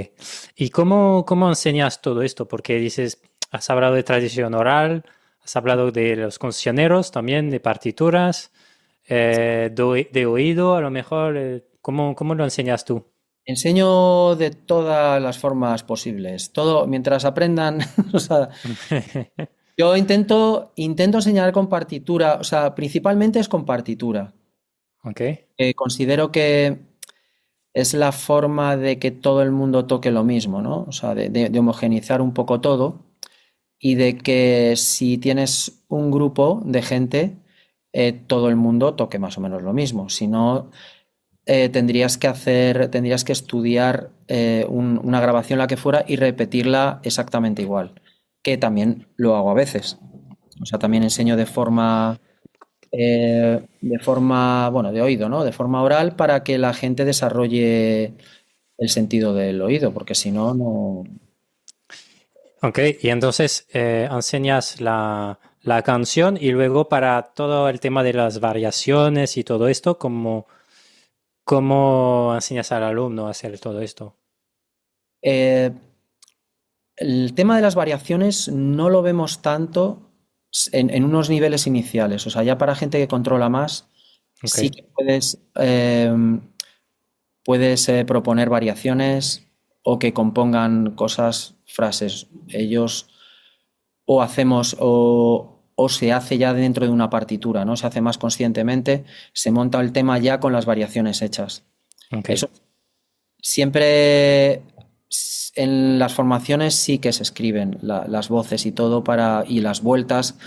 ¿Y cómo enseñas todo esto? Porque dices, has hablado de tradición oral, has hablado de los cancioneros también, de partituras, de oído, a lo mejor. ¿Cómo lo enseñas tú? Enseño de todas las formas posibles, todo mientras aprendan, o sea, yo intento enseñar con partitura, o sea, principalmente es con partitura. Ok, Considero que es la forma de que todo el mundo toque lo mismo, ¿no? O sea, de homogeneizar un poco todo y de que si tienes un grupo de gente, todo el mundo toque más o menos lo mismo. Si no, tendrías que estudiar una grabación la que fuera y repetirla exactamente igual, que también lo hago a veces. O sea, también enseño bueno, de oído, ¿no? De forma oral para que la gente desarrolle el sentido del oído, porque si no, no. ok. Y entonces enseñas la canción y luego para todo el tema de las variaciones y todo esto, ¿cómo enseñas al alumno a hacer todo esto? Eh, el tema de las variaciones no lo vemos tanto en unos niveles iniciales. O sea, ya para gente que controla más, Ok, sí que puedes puedes proponer variaciones o que compongan cosas, frases. Ellos o hacemos o se hace ya dentro de una partitura, ¿no? Se hace más conscientemente, se monta el tema ya con las variaciones hechas. Ok, Eso siempre en las formaciones sí que se escriben las voces y todo y las vueltas,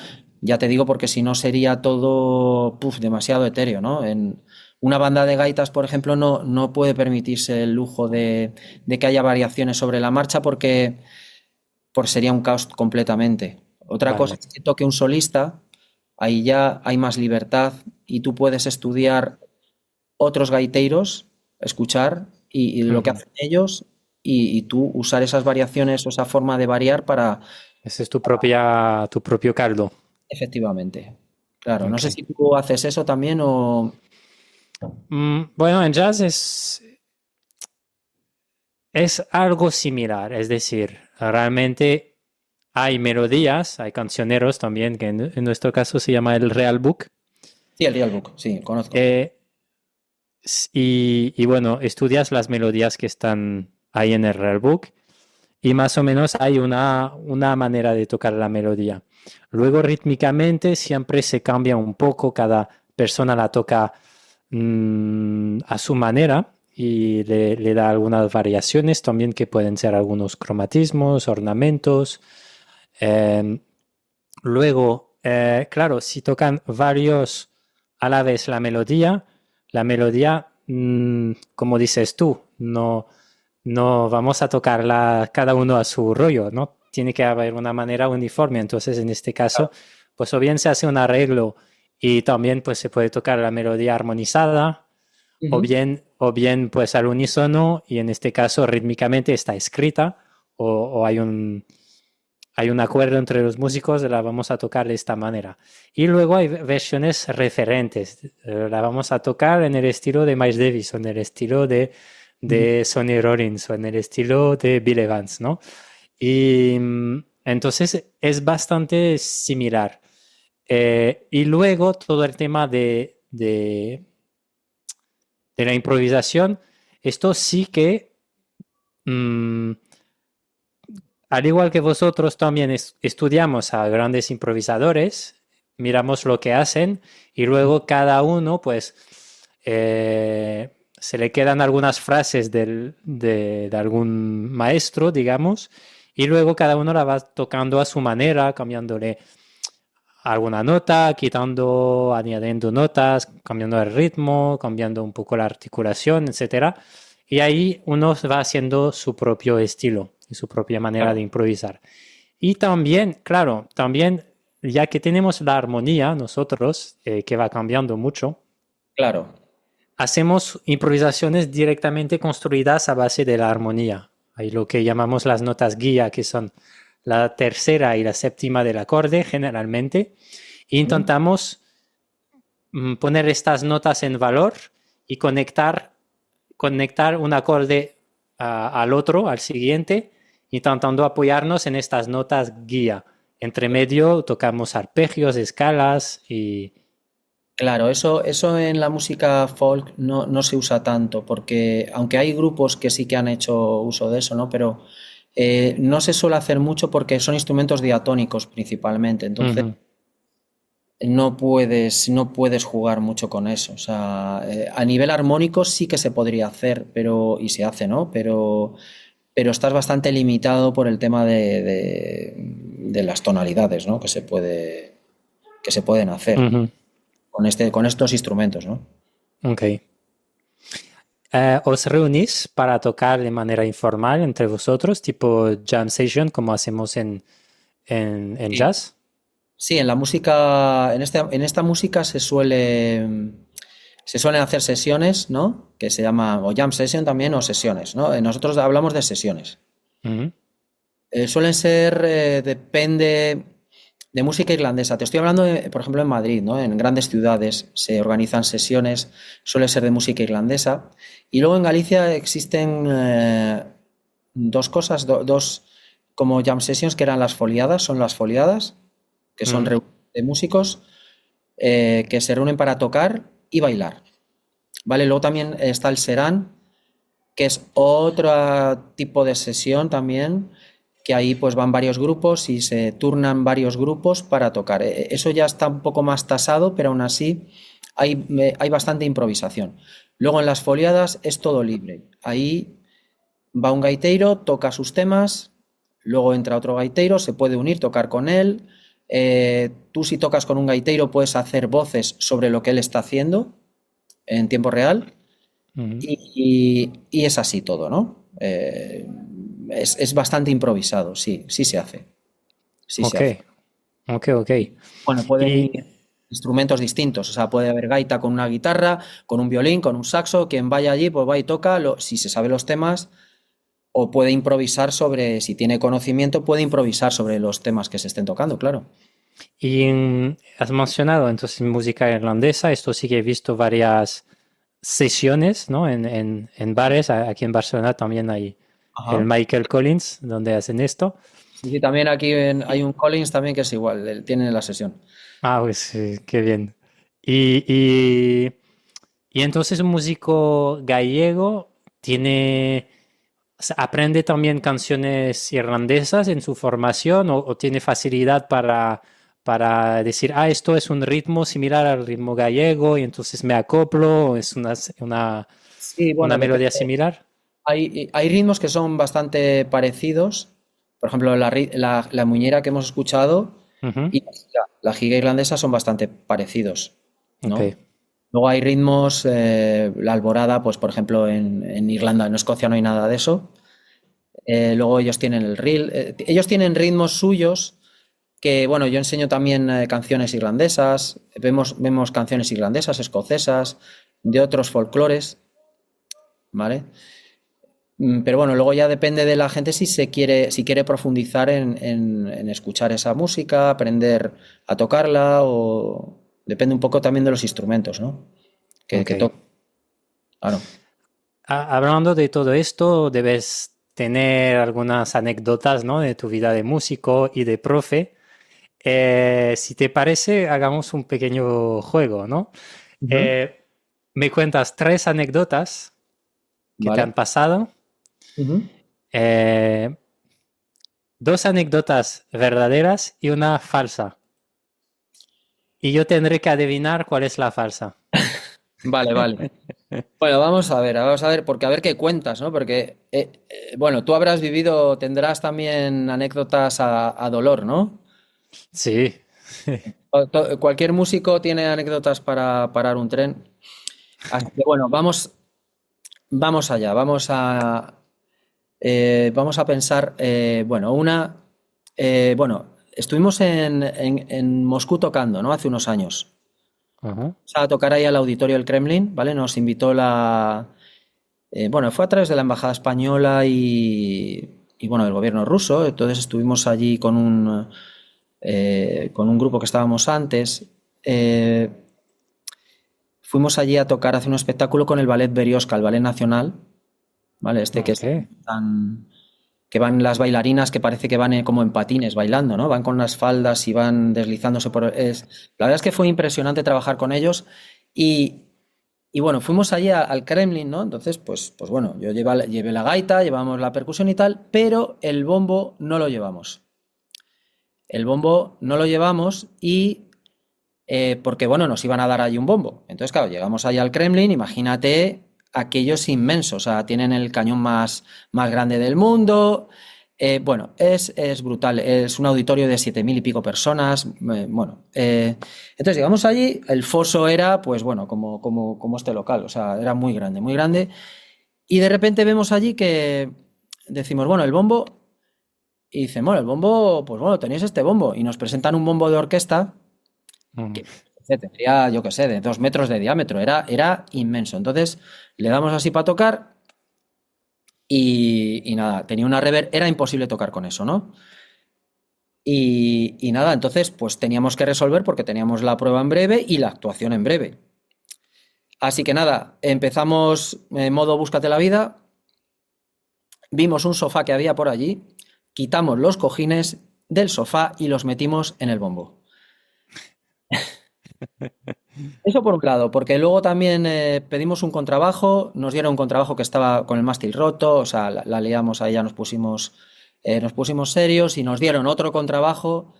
ya te digo, porque si no sería todo demasiado etéreo, ¿no? En una banda de gaitas, por ejemplo, no puede permitirse el lujo de que haya variaciones sobre la marcha porque sería un caos completamente. Otra cosa vale. es que toque un solista, ahí ya hay más libertad y tú puedes estudiar otros gaiteros, escuchar y lo que Ujú. hacen ellos y tú usar esas variaciones o esa forma de variar para, Ese es tu propio caldo. efectivamente. Claro, no sé Ok. si tú haces eso también o... Bueno, en jazz es algo similar, es decir, realmente hay melodías, hay cancioneros también, que en nuestro caso se llama el Real Book. Sí, el Real Book, sí, conozco. eh, y bueno, estudias las melodías que están ahí en el Real Book y más o menos hay una manera de tocar la melodía. Luego rítmicamente siempre se cambia un poco, cada persona la toca a su manera y le da algunas variaciones también que pueden ser algunos cromatismos, ornamentos. Eh, Luego, claro, si tocan varios a la vez la melodía, como dices tú, no vamos a tocarla cada uno a su rollo, ¿no? Tiene que haber una manera uniforme. Entonces, en este caso, pues o bien se hace un arreglo y también pues se puede tocar la melodía armonizada, Ujú. o bien pues al unísono y en este caso rítmicamente está escrita o hay un acuerdo entre los músicos, la vamos a tocar de esta manera. Y luego hay versiones referentes, la vamos a tocar en el estilo de Miles Davis o en el estilo Ujú. de Sonny Rollins o en el estilo de Bill Evans, ¿no? Y entonces es bastante similar. Y luego todo el tema de la improvisación, esto sí que mmm, al igual que vosotros, también estudiamos a grandes improvisadores, miramos lo que hacen y luego cada uno, pues, se le quedan algunas frases de algún maestro, digamos, y luego cada uno la va tocando a su manera, cambiándole alguna nota, quitando, añadiendo notas, cambiando el ritmo, cambiando un poco la articulación, etcétera. Y ahí uno va haciendo su propio estilo y su propia manera de Claro, improvisar. Y también, claro, también ya que tenemos la armonía nosotros, que va cambiando mucho, claro. hacemos improvisaciones directamente construidas a base de la armonía. Hay lo que llamamos las notas guía, que son la tercera y la séptima del acorde generalmente. E Ujú. intentamos poner estas notas en valor y conectar un acorde al otro, al siguiente, intentando apoyarnos en estas notas guía. Entre medio tocamos arpegios, escalas y... Claro, eso en la música folk no se usa tanto, porque aunque hay grupos que sí que han hecho uso de eso, ¿no? Pero no se suele hacer mucho porque son instrumentos diatónicos principalmente, entonces Ujú, no puedes jugar mucho con eso. O sea, a nivel armónico sí que se podría hacer, y se hace, ¿no? Pero estás bastante limitado por el tema de las tonalidades, ¿no? Que se pueden hacer ujú, con estos instrumentos, ¿no? ok. ¿Os reunís para tocar de manera informal entre vosotros, tipo jam session, como hacemos en Sí. jazz? Sí, en esta música se suelen hacer sesiones, ¿no? Que se llama o jam session también o sesiones, ¿no? Nosotros hablamos de sesiones. Ujú, Suelen ser, depende de música irlandesa. Te estoy hablando, por ejemplo, en Madrid, ¿no? En grandes ciudades se organizan sesiones, suele ser de música irlandesa. Y luego en Galicia existen dos cosas, dos como jam sessions que eran las foliadas, son las foliadas, que son ujú, reuniones de músicos que se reúnen para tocar y bailar. ¿Vale? Luego también está el serán, que es otro tipo de sesión también, que ahí pues van varios grupos y se turnan varios grupos para tocar. Eso ya está un poco más tasado, pero aún así hay bastante improvisación. Luego en las foliadas es todo libre. Ahí va un gaitero, toca sus temas, luego entra otro gaitero, se puede unir, tocar con él. Tú si tocas con un gaitero puedes hacer voces sobre lo que él está haciendo en tiempo real Ujú. y es así todo, ¿no? Es bastante improvisado, sí, sí se hace, sí se Ok, hace. ok, ok. Bueno, pueden Y ir instrumentos distintos, o sea, puede haber gaita con una guitarra, con un violín, con un saxo, quien vaya allí pues va y toca, si se sabe los temas, o puede improvisar sobre, si tiene conocimiento, puede improvisar sobre los temas que se estén tocando, claro. has mencionado entonces música irlandesa, esto sí que he visto varias sesiones, ¿no? En bares, aquí en Barcelona también hay el Ajá. Michael Collins, donde hacen esto. Sí, sí, también aquí hay un Collins también que es igual, tiene la sesión. Ah, pues qué bien. Y, y, y entonces un músico gallego tiene, o sea, aprende también canciones irlandesas en su formación o tiene facilidad para decir, ah, esto es un ritmo similar al ritmo gallego y entonces me acoplo, o es Sí, una bueno, melodía depende. similar. Hay ritmos que son bastante parecidos. Por ejemplo, la muñera que hemos escuchado Ujú. y la giga irlandesa son bastante parecidos, Ok, ¿no? Luego hay ritmos, la alborada, pues por ejemplo en Irlanda, en Escocia no hay nada de eso. Luego ellos tienen ellos tienen ritmos suyos que, bueno, yo enseño también canciones irlandesas, vemos canciones irlandesas, escocesas, de otros folclores, ¿vale? Pero bueno, luego ya depende de la gente si quiere profundizar en escuchar esa música, aprender a tocarla o depende un poco también de los instrumentos, ¿no? Que ok. toque, claro. Hablando de todo esto, debes tener algunas anécdotas, ¿no? De tu vida de músico y de profe. Si te parece, hagamos un pequeño juego, ¿no? Ujú. Eh, Me cuentas tres anécdotas que te han Vale. pasado, Ujú. eh, dos anécdotas verdaderas y una falsa. Y yo tendré que adivinar cuál es la falsa. Vale, vale. Bueno, vamos a ver, porque a ver qué cuentas, ¿no? Porque, bueno, tú habrás vivido, tendrás también anécdotas a dolor, ¿no? Sí. Cualquier músico tiene anécdotas para parar un tren. Así que bueno, vamos allá, vamos a pensar, bueno, bueno, estuvimos en Moscú tocando, ¿no? Hace unos años. Ajá. A tocar ahí al auditorio del Kremlin, ¿vale? Nos invitó bueno, fue a través de la embajada española y bueno, del gobierno ruso. Entonces estuvimos allí con un grupo que estábamos antes. Eh, Fuimos allí a tocar, hacer un espectáculo con el Ballet Berioska, el Ballet Nacional, ¿vale? Este que es Ok. que van las bailarinas que parece que van como en patines bailando, ¿no? Van con las faldas y van deslizándose La verdad es que fue impresionante trabajar con ellos y, y bueno, fuimos allí al Kremlin, ¿no? Entonces, pues bueno, yo llevé la gaita, llevamos la percusión y tal, pero el bombo no lo llevamos. El bombo no lo llevamos porque, bueno, nos iban a dar allí un bombo. Entonces, claro, llegamos allá al Kremlin, imagínate, aquello es inmenso, o sea, tienen el cañón más grande del mundo. Bueno, es brutal, es un auditorio de 7000 y pico personas. Bueno, entonces llegamos allí, el foso era, pues bueno, como este local, o sea, era muy grande, muy grande. Y de repente vemos allí que decimos, bueno, el bombo, y dicen, bueno, el bombo, pues bueno, tenéis este bombo. Y nos presentan un bombo de orquesta Mm. que tendría, yo qué sé, de 2 metros de diámetro, era inmenso. Entonces le damos así para tocar y nada, tenía una reverb, era imposible tocar con eso, ¿no? Y nada, entonces pues teníamos que resolver porque teníamos la prueba en breve y la actuación en breve. Así que nada, empezamos en modo búscate la vida, vimos un sofá que había por allí, quitamos los cojines del sofá y los metimos en el bombo. Eso por un lado, porque luego también pedimos un contrabajo, nos dieron un contrabajo que estaba con el mástil roto, o sea, la liamos ahí, ya nos pusimos serios y nos dieron otro contrabajo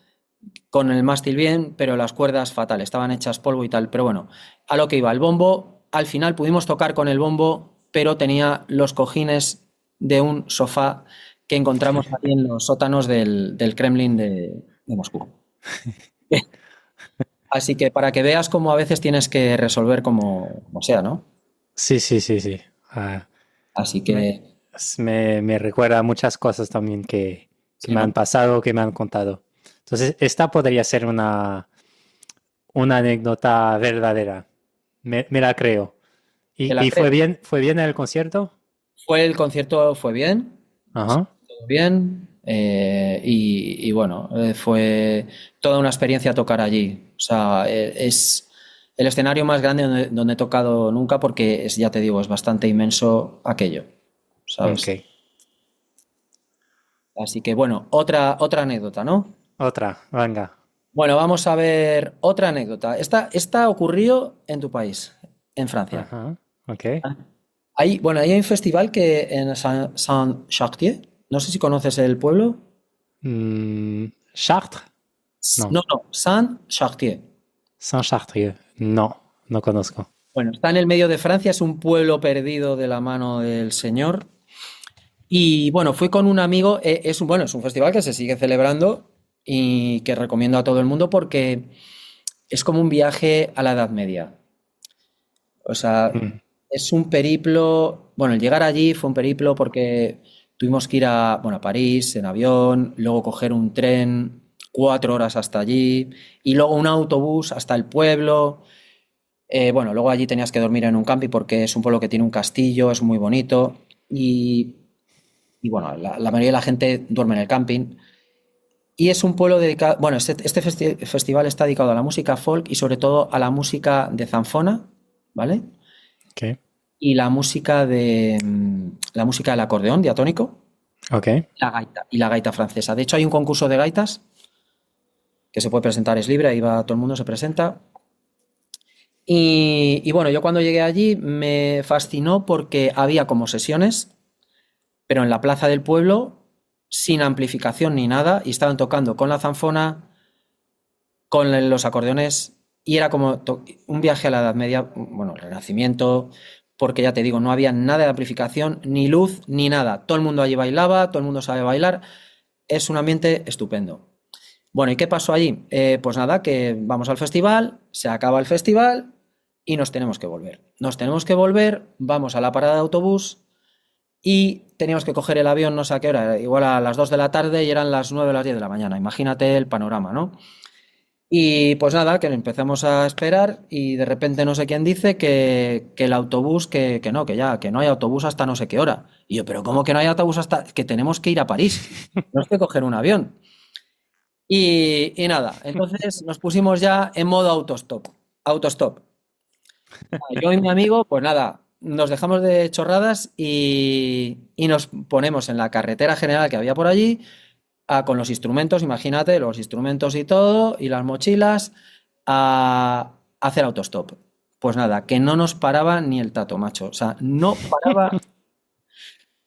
con el mástil bien, pero las cuerdas fatal, estaban hechas polvo y tal. Pero bueno, a lo que iba, el bombo, al final pudimos tocar con el bombo, pero tenía los cojines de un sofá que encontramos ahí en los sótanos del Kremlin de Moscú. Así que para que veas cómo a veces tienes que resolver como sea, ¿no? Sí, sí, sí, sí. Ah, Así me, que, me recuerda a muchas cosas también que sí, me han ¿no? pasado, que me han contado. Entonces, esta podría ser una anécdota verdadera. Me la creo. ¿Te la Y crees? fue bien el concierto? El concierto fue bien, Ajá. todo bien, y bueno, fue toda una experiencia tocar allí. O sea, es el escenario más grande donde he tocado nunca porque es, ya te digo, es bastante inmenso aquello, Ok. ¿sabes? Así que bueno, otra anécdota, ¿no? Otra, venga. Bueno, vamos a ver otra anécdota. Esta ocurrió en tu país, en Francia. Ajá. Ok. Bueno, ahí hay un festival que en Saint-Chartier, no sé si conoces el pueblo. Chartres? No. No, no, Saint-Chartier. Saint-Chartrieux. No, no conozco. Bueno, está en el medio de Francia, es un pueblo perdido de la mano del Señor. Y bueno, fui con un amigo, es un festival que se sigue celebrando y que recomiendo a todo el mundo porque es como un viaje a la Edad Media. O sea, Mm, es un periplo, bueno, el llegar allí fue un periplo porque tuvimos que ir a París en avión, luego coger un tren 4 horas hasta allí y luego un autobús hasta el pueblo. Bueno, luego allí tenías que dormir en un camping porque es un pueblo que tiene un castillo, es muy bonito y bueno, la mayoría de la gente duerme en el camping. Y es un pueblo dedicado, bueno, festival está dedicado a la música folk y sobre todo a la música de zanfona, ¿vale? ok. Y la música del acordeón diatónico, Ok. la gaita francesa. De hecho, hay un concurso de gaitas que se puede presentar, es libre, ahí va todo el mundo, se presenta. Y bueno, yo cuando llegué allí me fascinó porque había como sesiones, pero en la plaza del pueblo, sin amplificación ni nada, y estaban tocando con la zanfona, con los acordeones, y era como un viaje a la Edad Media, bueno, el Renacimiento, porque ya te digo, no había nada de amplificación, ni luz, ni nada. Todo el mundo allí bailaba, todo el mundo sabe bailar, es un ambiente estupendo. Bueno, ¿y qué pasó allí? Pues nada, que vamos al festival, se acaba el festival y nos tenemos que volver. Nos tenemos que volver, vamos a la parada de autobús y teníamos que coger el avión no sé a qué hora, igual a las 2 de la tarde y eran las 9 o las 10 de la mañana. Imagínate el panorama, ¿no? Y pues nada, que empezamos a esperar y de repente no sé quién dice que el autobús, que no, que no hay autobús hasta no sé qué hora. Y yo, pero ¿cómo que no hay autobús hasta que tenemos que ir a París? Tenemos que coger un avión. Y nada, entonces nos pusimos ya en modo autostop. Autostop. Yo y mi amigo, pues nada, nos dejamos de chorradas y nos ponemos en la carretera general que había por allí, con los instrumentos, imagínate, los instrumentos y todo, y las mochilas, a hacer autostop. Pues nada, que no nos paraba ni el tato, macho. O sea, no paraba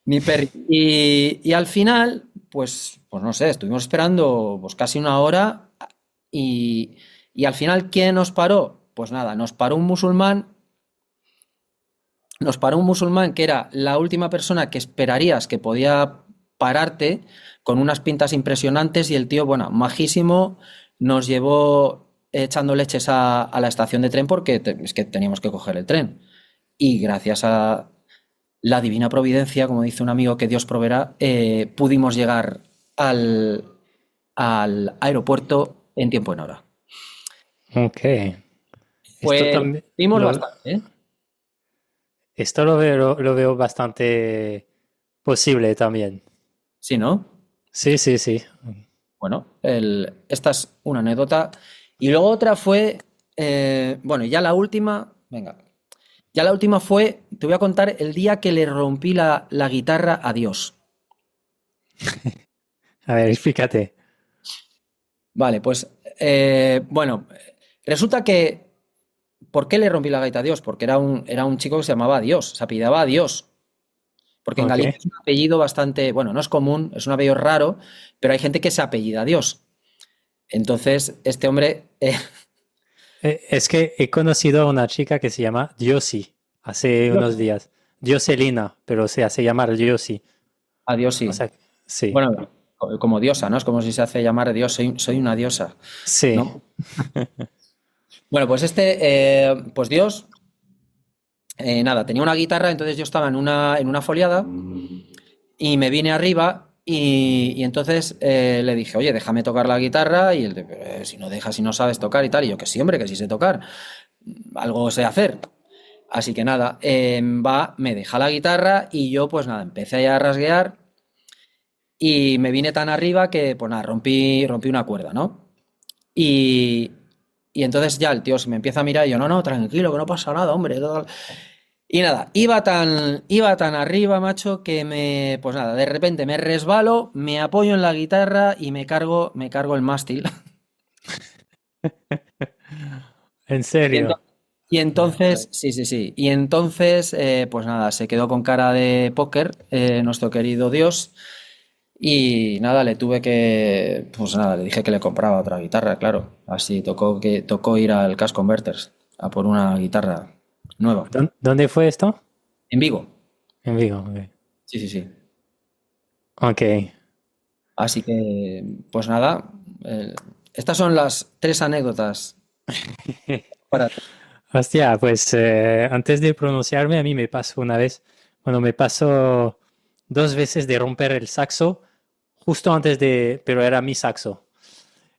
ni perri. Y al final, pues no sé, estuvimos esperando pues casi una hora y, y al final, ¿quién nos paró? Pues nada, nos paró un musulmán que era la última persona que esperarías que podía pararte con unas pintas impresionantes y el tío, bueno, majísimo, nos llevó echando leches a la estación de tren porque es que teníamos que coger el tren. Y gracias a la divina providencia, como dice un amigo que Dios proveerá, pudimos llegar al aeropuerto en tiempo y en hora. Ok. Esto Pues también vimos bastante, ¿eh? esto lo veo bastante posible también. Sí, ¿no? Sí, sí, sí. Bueno, esta es una anécdota. Y luego otra fue, bueno, ya la última, venga, ya la última fue, te voy a contar el día que le rompí la guitarra a Dios. A ver, explícate. Vale, pues, bueno, resulta que ¿Por qué le rompí la gaita a Dios? Porque era un chico que se llamaba Dios, se apellidaba Dios. Porque en Ok. Galicia es un apellido bastante, bueno, no es común, es un apellido raro, pero hay gente que se apellida Dios. Entonces, este hombre, Es que he conocido a una chica que se llama Diosi hace Dios, unos días. Dioselina, pero se hace llamar Diosi. a Dios O sí. sea, sí, Bueno, como diosa, ¿no? Es como si se hace llamar Dios, soy una diosa, sí. ¿no? Bueno, pues pues Dios, nada, tenía una guitarra, entonces yo estaba en una foliada y me vine arriba y entonces le dije, oye, déjame tocar la guitarra y él, si no dejas, si no sabes tocar y tal, y yo que sí, hombre, que sí sé tocar, algo sé hacer. Así que nada, me deja la guitarra y yo pues nada, empecé ahí a rasguear y me vine tan arriba que pues nada, rompí una cuerda, ¿no? Y, y entonces ya el tío se me empieza a mirar y yo, no, no, tranquilo, que no pasa nada, hombre. Tal. Y nada, iba tan arriba, macho, que pues nada, de repente me resbalo, me apoyo en la guitarra y me cargo el mástil. En Y serio. entonces, y entonces, sí, sí, sí. Y entonces, pues nada, se quedó con cara de póker, nuestro querido Dios. Y nada, pues nada, le dije que le compraba otra guitarra, claro. Así tocó ir al Cash Converters a por una guitarra nueva. ¿Dónde fue esto? En Vigo. En Vigo. Ok. Sí, sí, sí. Ok. Así que, pues nada, eh, estas son las tres anécdotas para ti. Hostia, pues antes de pronunciarme, a mí me pasó una vez, bueno, me pasó dos veces de romper el saxo, justo antes de, pero era mi saxo,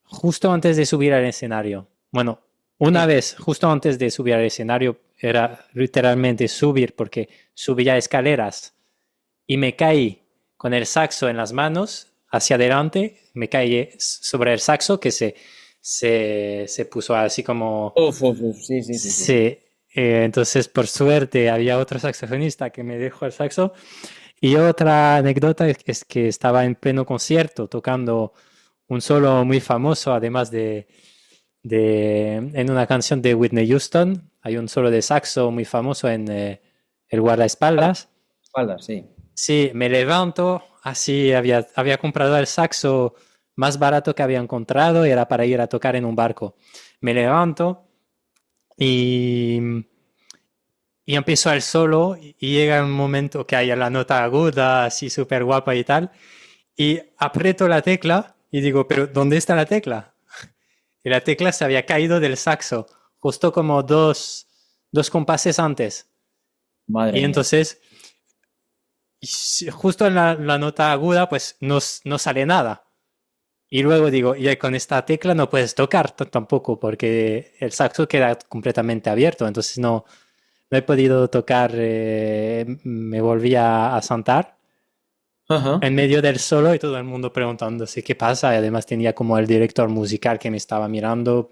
justo antes de subir al escenario. Bueno, una Sí. vez, justo antes de subir al escenario, era literalmente subir porque subía escaleras y me caí con el saxo en las manos hacia adelante, me caí sobre el saxo que se puso así como... Uf, uf, uf, sí, sí, sí, sí. Sí, entonces por suerte había otro saxofonista que me dejó el saxo. Y otra anécdota es que estaba en pleno concierto tocando un solo muy famoso, además en una canción de Whitney Houston, hay un solo de saxo muy famoso en El guardaespaldas. Espalda, sí. Sí, me levanto, así había comprado el saxo más barato que había encontrado y era para ir a tocar en un barco. Me levanto y, y empiezo el solo y llega un momento que hay la nota aguda, así súper guapa y tal, y aprieto la tecla y digo, pero ¿dónde está la tecla? Y la tecla se había caído del saxo, justo como dos compases antes. Madre Y mía. entonces, justo en la nota aguda, pues no sale nada. Y luego digo, y con esta tecla no puedes tocar tampoco, porque el saxo queda completamente abierto, entonces no he podido tocar, me volví a sentar Ajá. en medio del solo y todo el mundo preguntándose qué pasa. Y además tenía como el director musical que me estaba mirando,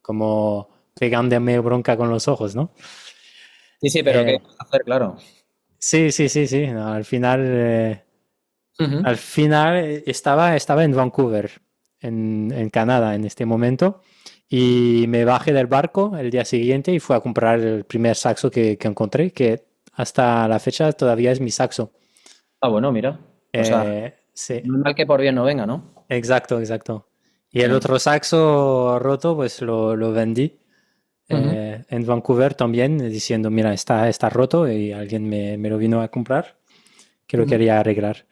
como pegándome bronca con los ojos, ¿no? Sí, sí, pero ¿qué Eh, vas a hacer? Claro. sí, sí, sí, sí. No, Ujú. al final estaba en Vancouver, en Canadá, en este momento. Y me bajé del barco el día siguiente y fui a comprar el primer saxo que encontré, que hasta la fecha todavía es mi saxo. Ah, bueno, mira. O sea, Sí, no mal que por bien no venga, ¿no? exacto, exacto. Y el Sí. otro saxo roto, pues lo vendí Ujú. en Vancouver también, diciendo, mira, está roto y alguien me lo vino a comprar, que lo Ujú. quería arreglar.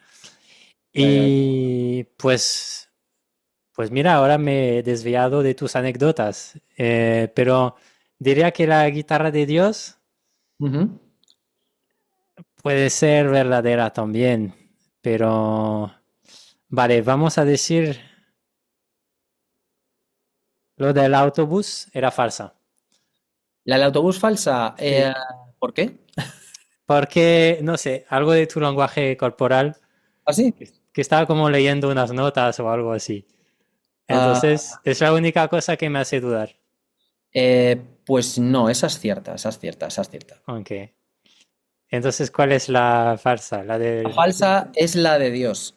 Ya, ya. Y pues mira, ahora me he desviado de tus anécdotas, pero diría que la guitarra de Dios Ujú. puede ser verdadera también, pero vale, vamos a decir lo del autobús era falsa. La del autobús falsa, Sí, ¿por qué? porque, no sé, algo de tu lenguaje corporal, ¿Ah, sí? que estaba como leyendo unas notas o algo así. Ah, Entonces, es la única cosa que me hace dudar. pues no, esa es cierta, esa es cierta, esa es cierta. Ok. Entonces, ¿cuál es la farsa? La La del... falsa es la de Dios.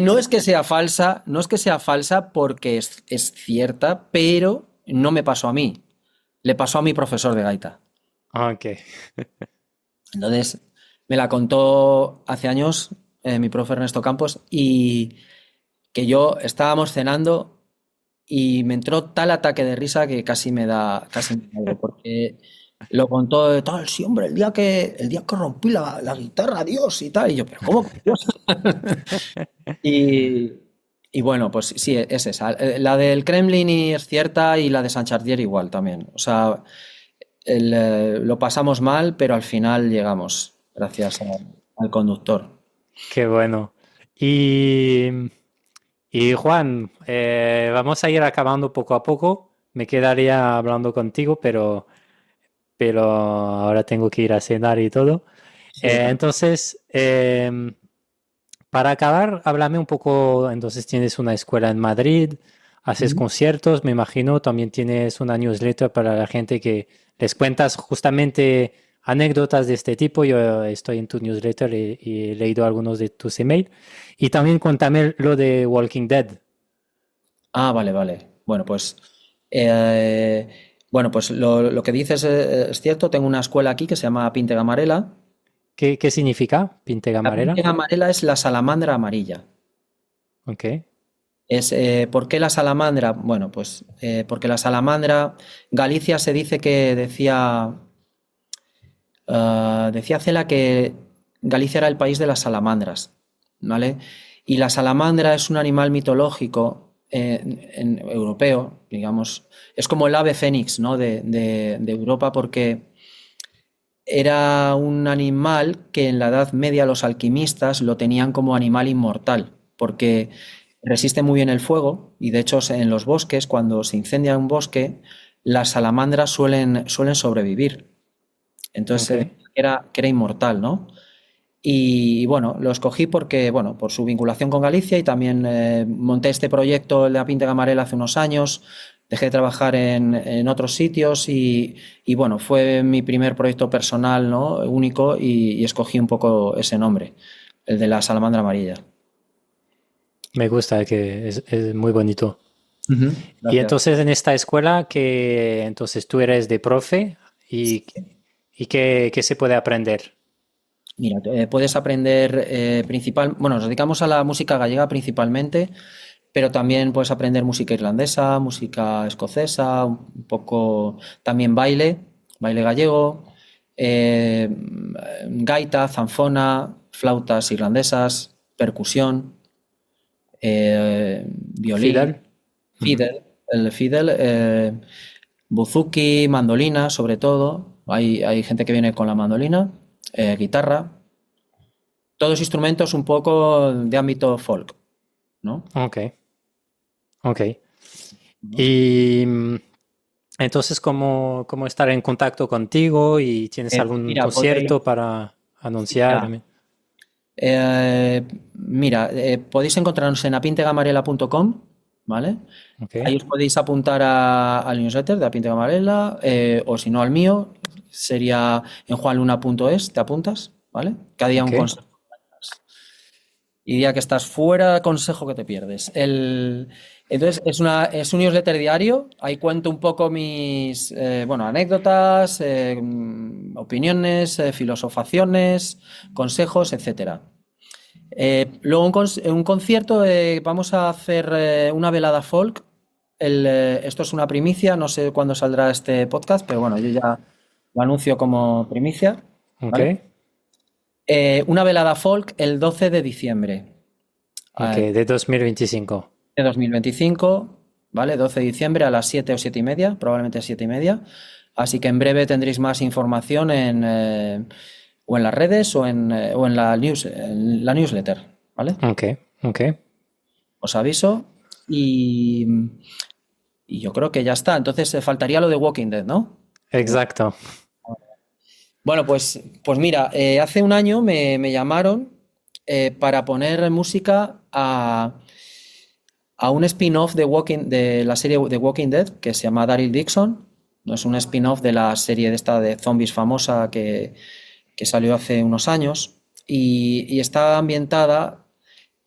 No es que sea falsa, no es que sea falsa porque es cierta, pero no me pasó a mí. le pasó a mi profesor de gaita. Ok. Entonces, me la contó hace años mi profe Ernesto Campos y que yo estábamos cenando y me entró tal ataque de risa que casi me caigo, porque lo contó de tal, sí, hombre, el día que rompí la guitarra, Dios, y tal, y yo, pero ¿cómo que Dios? Y, y bueno, pues sí, es esa. La del Kremlin es cierta y la de San Chartier igual también. O sea, lo pasamos mal, pero al final llegamos, gracias al conductor. Qué bueno. Y, y Juan, vamos a ir acabando poco a poco. Me quedaría hablando contigo, pero ahora tengo que ir a cenar y todo. Sí, Entonces, para acabar, háblame un poco. Entonces, tienes una escuela en Madrid, haces ujú. conciertos, me imagino. También tienes una newsletter para la gente que les cuentas justamente anécdotas de este tipo. Yo estoy en tu newsletter y he leído algunos de tus emails. Y también cuéntame lo de Walking Dead. Ah, vale, vale. Eh, bueno, pues lo que dices es cierto. Tengo una escuela aquí que se llama Pinte Gamarela. ¿Qué significa La Pinte Pintegamarera? Gamarela es la salamandra amarilla. Ok, ¿Por qué la salamandra? Bueno, pues porque la salamandra, Galicia se dice que decía Cela que Galicia era el país de las salamandras, ¿vale? Y la salamandra es un animal mitológico europeo, digamos, es como el ave fénix, ¿no? de Europa, porque era un animal que en la Edad Media los alquimistas lo tenían como animal inmortal, porque resiste muy bien el fuego y de hecho en los bosques, cuando se incendia un bosque, las salamandras suelen sobrevivir. Entonces ok. se decía que era inmortal, ¿no? Y bueno, lo escogí porque, bueno, por su vinculación con Galicia y también monté este proyecto de la Pinta Gamarela hace unos años. Dejé de trabajar en otros sitios y, bueno, fue mi primer proyecto personal, ¿no? Único y escogí un poco ese nombre, el de la salamandra amarilla. Me gusta que es muy bonito. Ujú. Y Gracias. entonces en esta escuela que entonces tú eres de profe y qué se puede aprender. Mira, puedes aprender bueno, nos dedicamos a la música gallega principalmente, pero también puedes aprender música irlandesa, música escocesa, un poco también baile gallego, eh, gaita, zanfona, flautas irlandesas, percusión, violín, Fidel. Ujú. el fiddle, buzuki, mandolina, sobre todo. Hay gente que viene con la mandolina, guitarra, todos instrumentos un poco de ámbito folk, ¿no? Ok, ok. Y entonces, ¿cómo estar en contacto contigo? ¿Y tienes algún Mira, concierto para sí, mira, anunciar? podéis encontrarnos en apintegamarela.com, ¿vale? Ok, Ahí os podéis apuntar al newsletter de Apinte Gamarela, o si no al mío, sería en juanluna.es, te apuntas, ¿vale? Cada día un ok. consejo. Y día que estás fuera, consejo que te pierdes. Entonces, es un newsletter diario. Ahí cuento un poco mis bueno, anécdotas, opiniones, filosofaciones, consejos, etcétera. Luego un concierto, vamos a hacer una velada folk. Esto es una primicia, no sé cuándo saldrá este podcast, pero bueno, yo ya lo anuncio como primicia, Ok, ¿vale? Una velada folk el 12 de diciembre. ok, eh, de 2025. de 2025, ¿vale? 12 de diciembre a las 7 o 7 y media, probablemente 7 y media. Así que en breve tendréis más información o en las redes o en la newsletter, ¿vale? Ok, ok. Os aviso y yo creo que ya está. Entonces faltaría lo de Walking Dead, ¿no? Exacto. Bueno, pues mira, hace un año me llamaron para poner música a un spin-off de la serie de Walking Dead que se llama Daryl Dixon. No es un spin-off de la serie de esta de zombies famosa que salió hace unos años y está ambientada,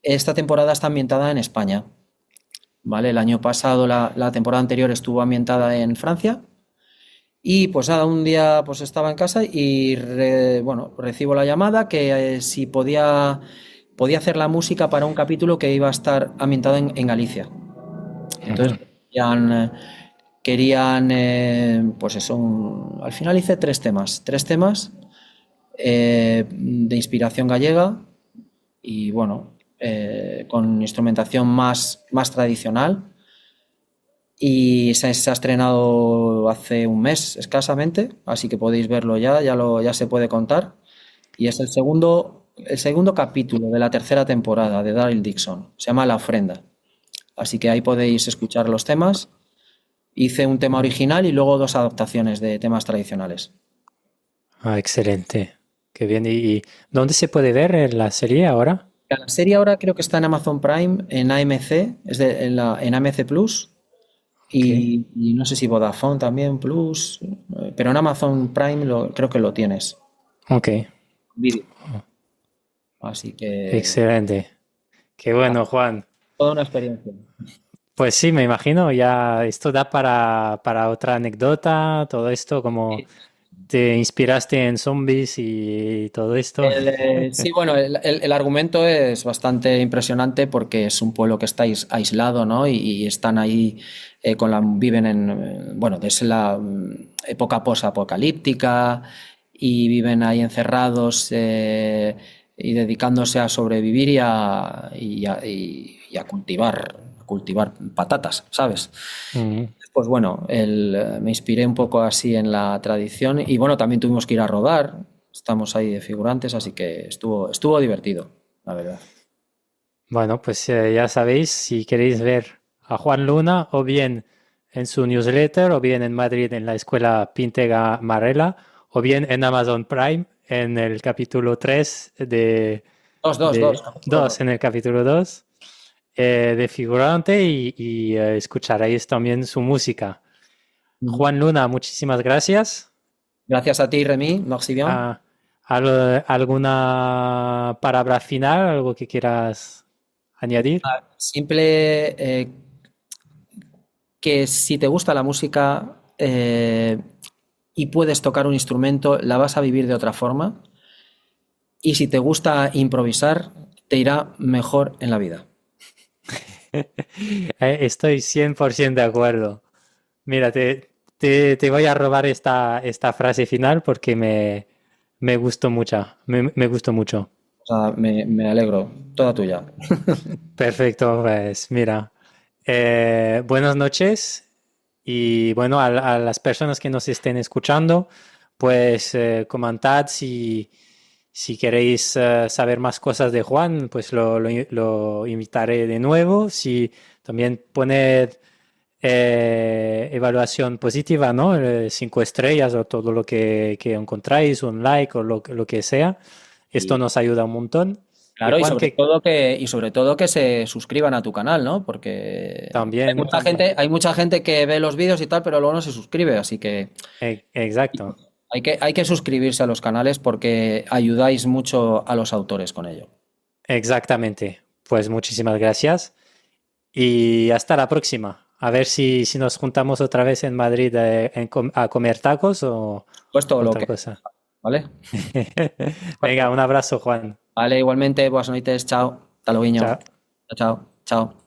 esta temporada está ambientada en España, ¿vale? El año pasado, la temporada anterior estuvo ambientada en Francia Y pues nada, un día pues estaba en casa y bueno, recibo la llamada que si podía hacer la música para un capítulo que iba a estar ambientado en Galicia. Entonces Ujú. querían, pues eso, al final hice tres temas de inspiración gallega y bueno, con instrumentación más tradicional. Y se ha estrenado hace un mes escasamente, así que podéis verlo ya se puede contar. Y es el segundo capítulo de la tercera temporada de Daryl Dixon. Se llama La Ofrenda. Así que ahí podéis escuchar los temas. Hice un tema original y luego dos adaptaciones de temas tradicionales. Ah, excelente. Qué bien. ¿Y dónde se puede ver la serie ahora? La serie ahora creo que está en Amazon Prime, en AMC, en AMC Plus. Ok. Y no sé si Vodafone también Plus, pero en Amazon Prime creo que lo tienes. Ok. Vídeo. Así que Excelente. Qué bueno, Juan. toda una experiencia. Pues sí, me imagino, ya esto da para otra anécdota, todo esto, como te inspiraste en zombies y todo esto. Sí, bueno, el argumento es bastante impresionante porque es un pueblo que está aislado, ¿no? Y están ahí viven bueno, desde la época posapocalíptica y viven ahí encerrados y dedicándose a sobrevivir y a cultivar patatas, ¿sabes? Mm. Pues bueno, me inspiré un poco así en la tradición y bueno, también tuvimos que ir a rodar, estamos ahí de figurantes, así que estuvo divertido, la verdad. Bueno, pues ya sabéis, si queréis ver a Juan Luna, o bien en su newsletter, o bien en Madrid en la escuela Pintega Marela, o bien en Amazon Prime en el capítulo 3 Dos, capítulo dos. en el capítulo 2 de figurante y escucharéis también su música. Ujú. Juan Luna, muchísimas gracias. Gracias a ti, Remy, merci bien. Ah, ¿alguna palabra final, algo que quieras añadir? Simple que si te gusta la música y puedes tocar un instrumento, la vas a vivir de otra forma. Y si te gusta improvisar, te irá mejor en la vida. Estoy 100% de acuerdo. Mira, te voy a robar esta frase final porque me gustó mucho. Me gustó mucho. O sea, me alegro, toda tuya. Perfecto, pues mira. Buenas noches y bueno, a las personas que nos estén escuchando, pues comentad si queréis saber más cosas de Juan, pues lo invitaré de nuevo. Si también poned evaluación positiva, ¿no? 5 estrellas o todo lo que encontráis, un like o lo que sea. Esto Y nos ayuda un montón. Y claro, y Juan, sobre que todo que se suscriban a tu canal, ¿no? Porque hay también, mucha gente, hay mucha gente que ve los vídeos y tal, pero luego no se suscribe, así que exacto. hay que suscribirse a los canales porque ayudáis mucho a los autores con ello. Exactamente. Pues muchísimas gracias y hasta la próxima. A ver si nos juntamos otra vez en Madrid a comer tacos o Pues todo lo otra que, cosa. ¿vale? Venga, un abrazo, Juan. Vale, igualmente, buenas noches, chao, hasta luego, Chao. chao, chao, chao.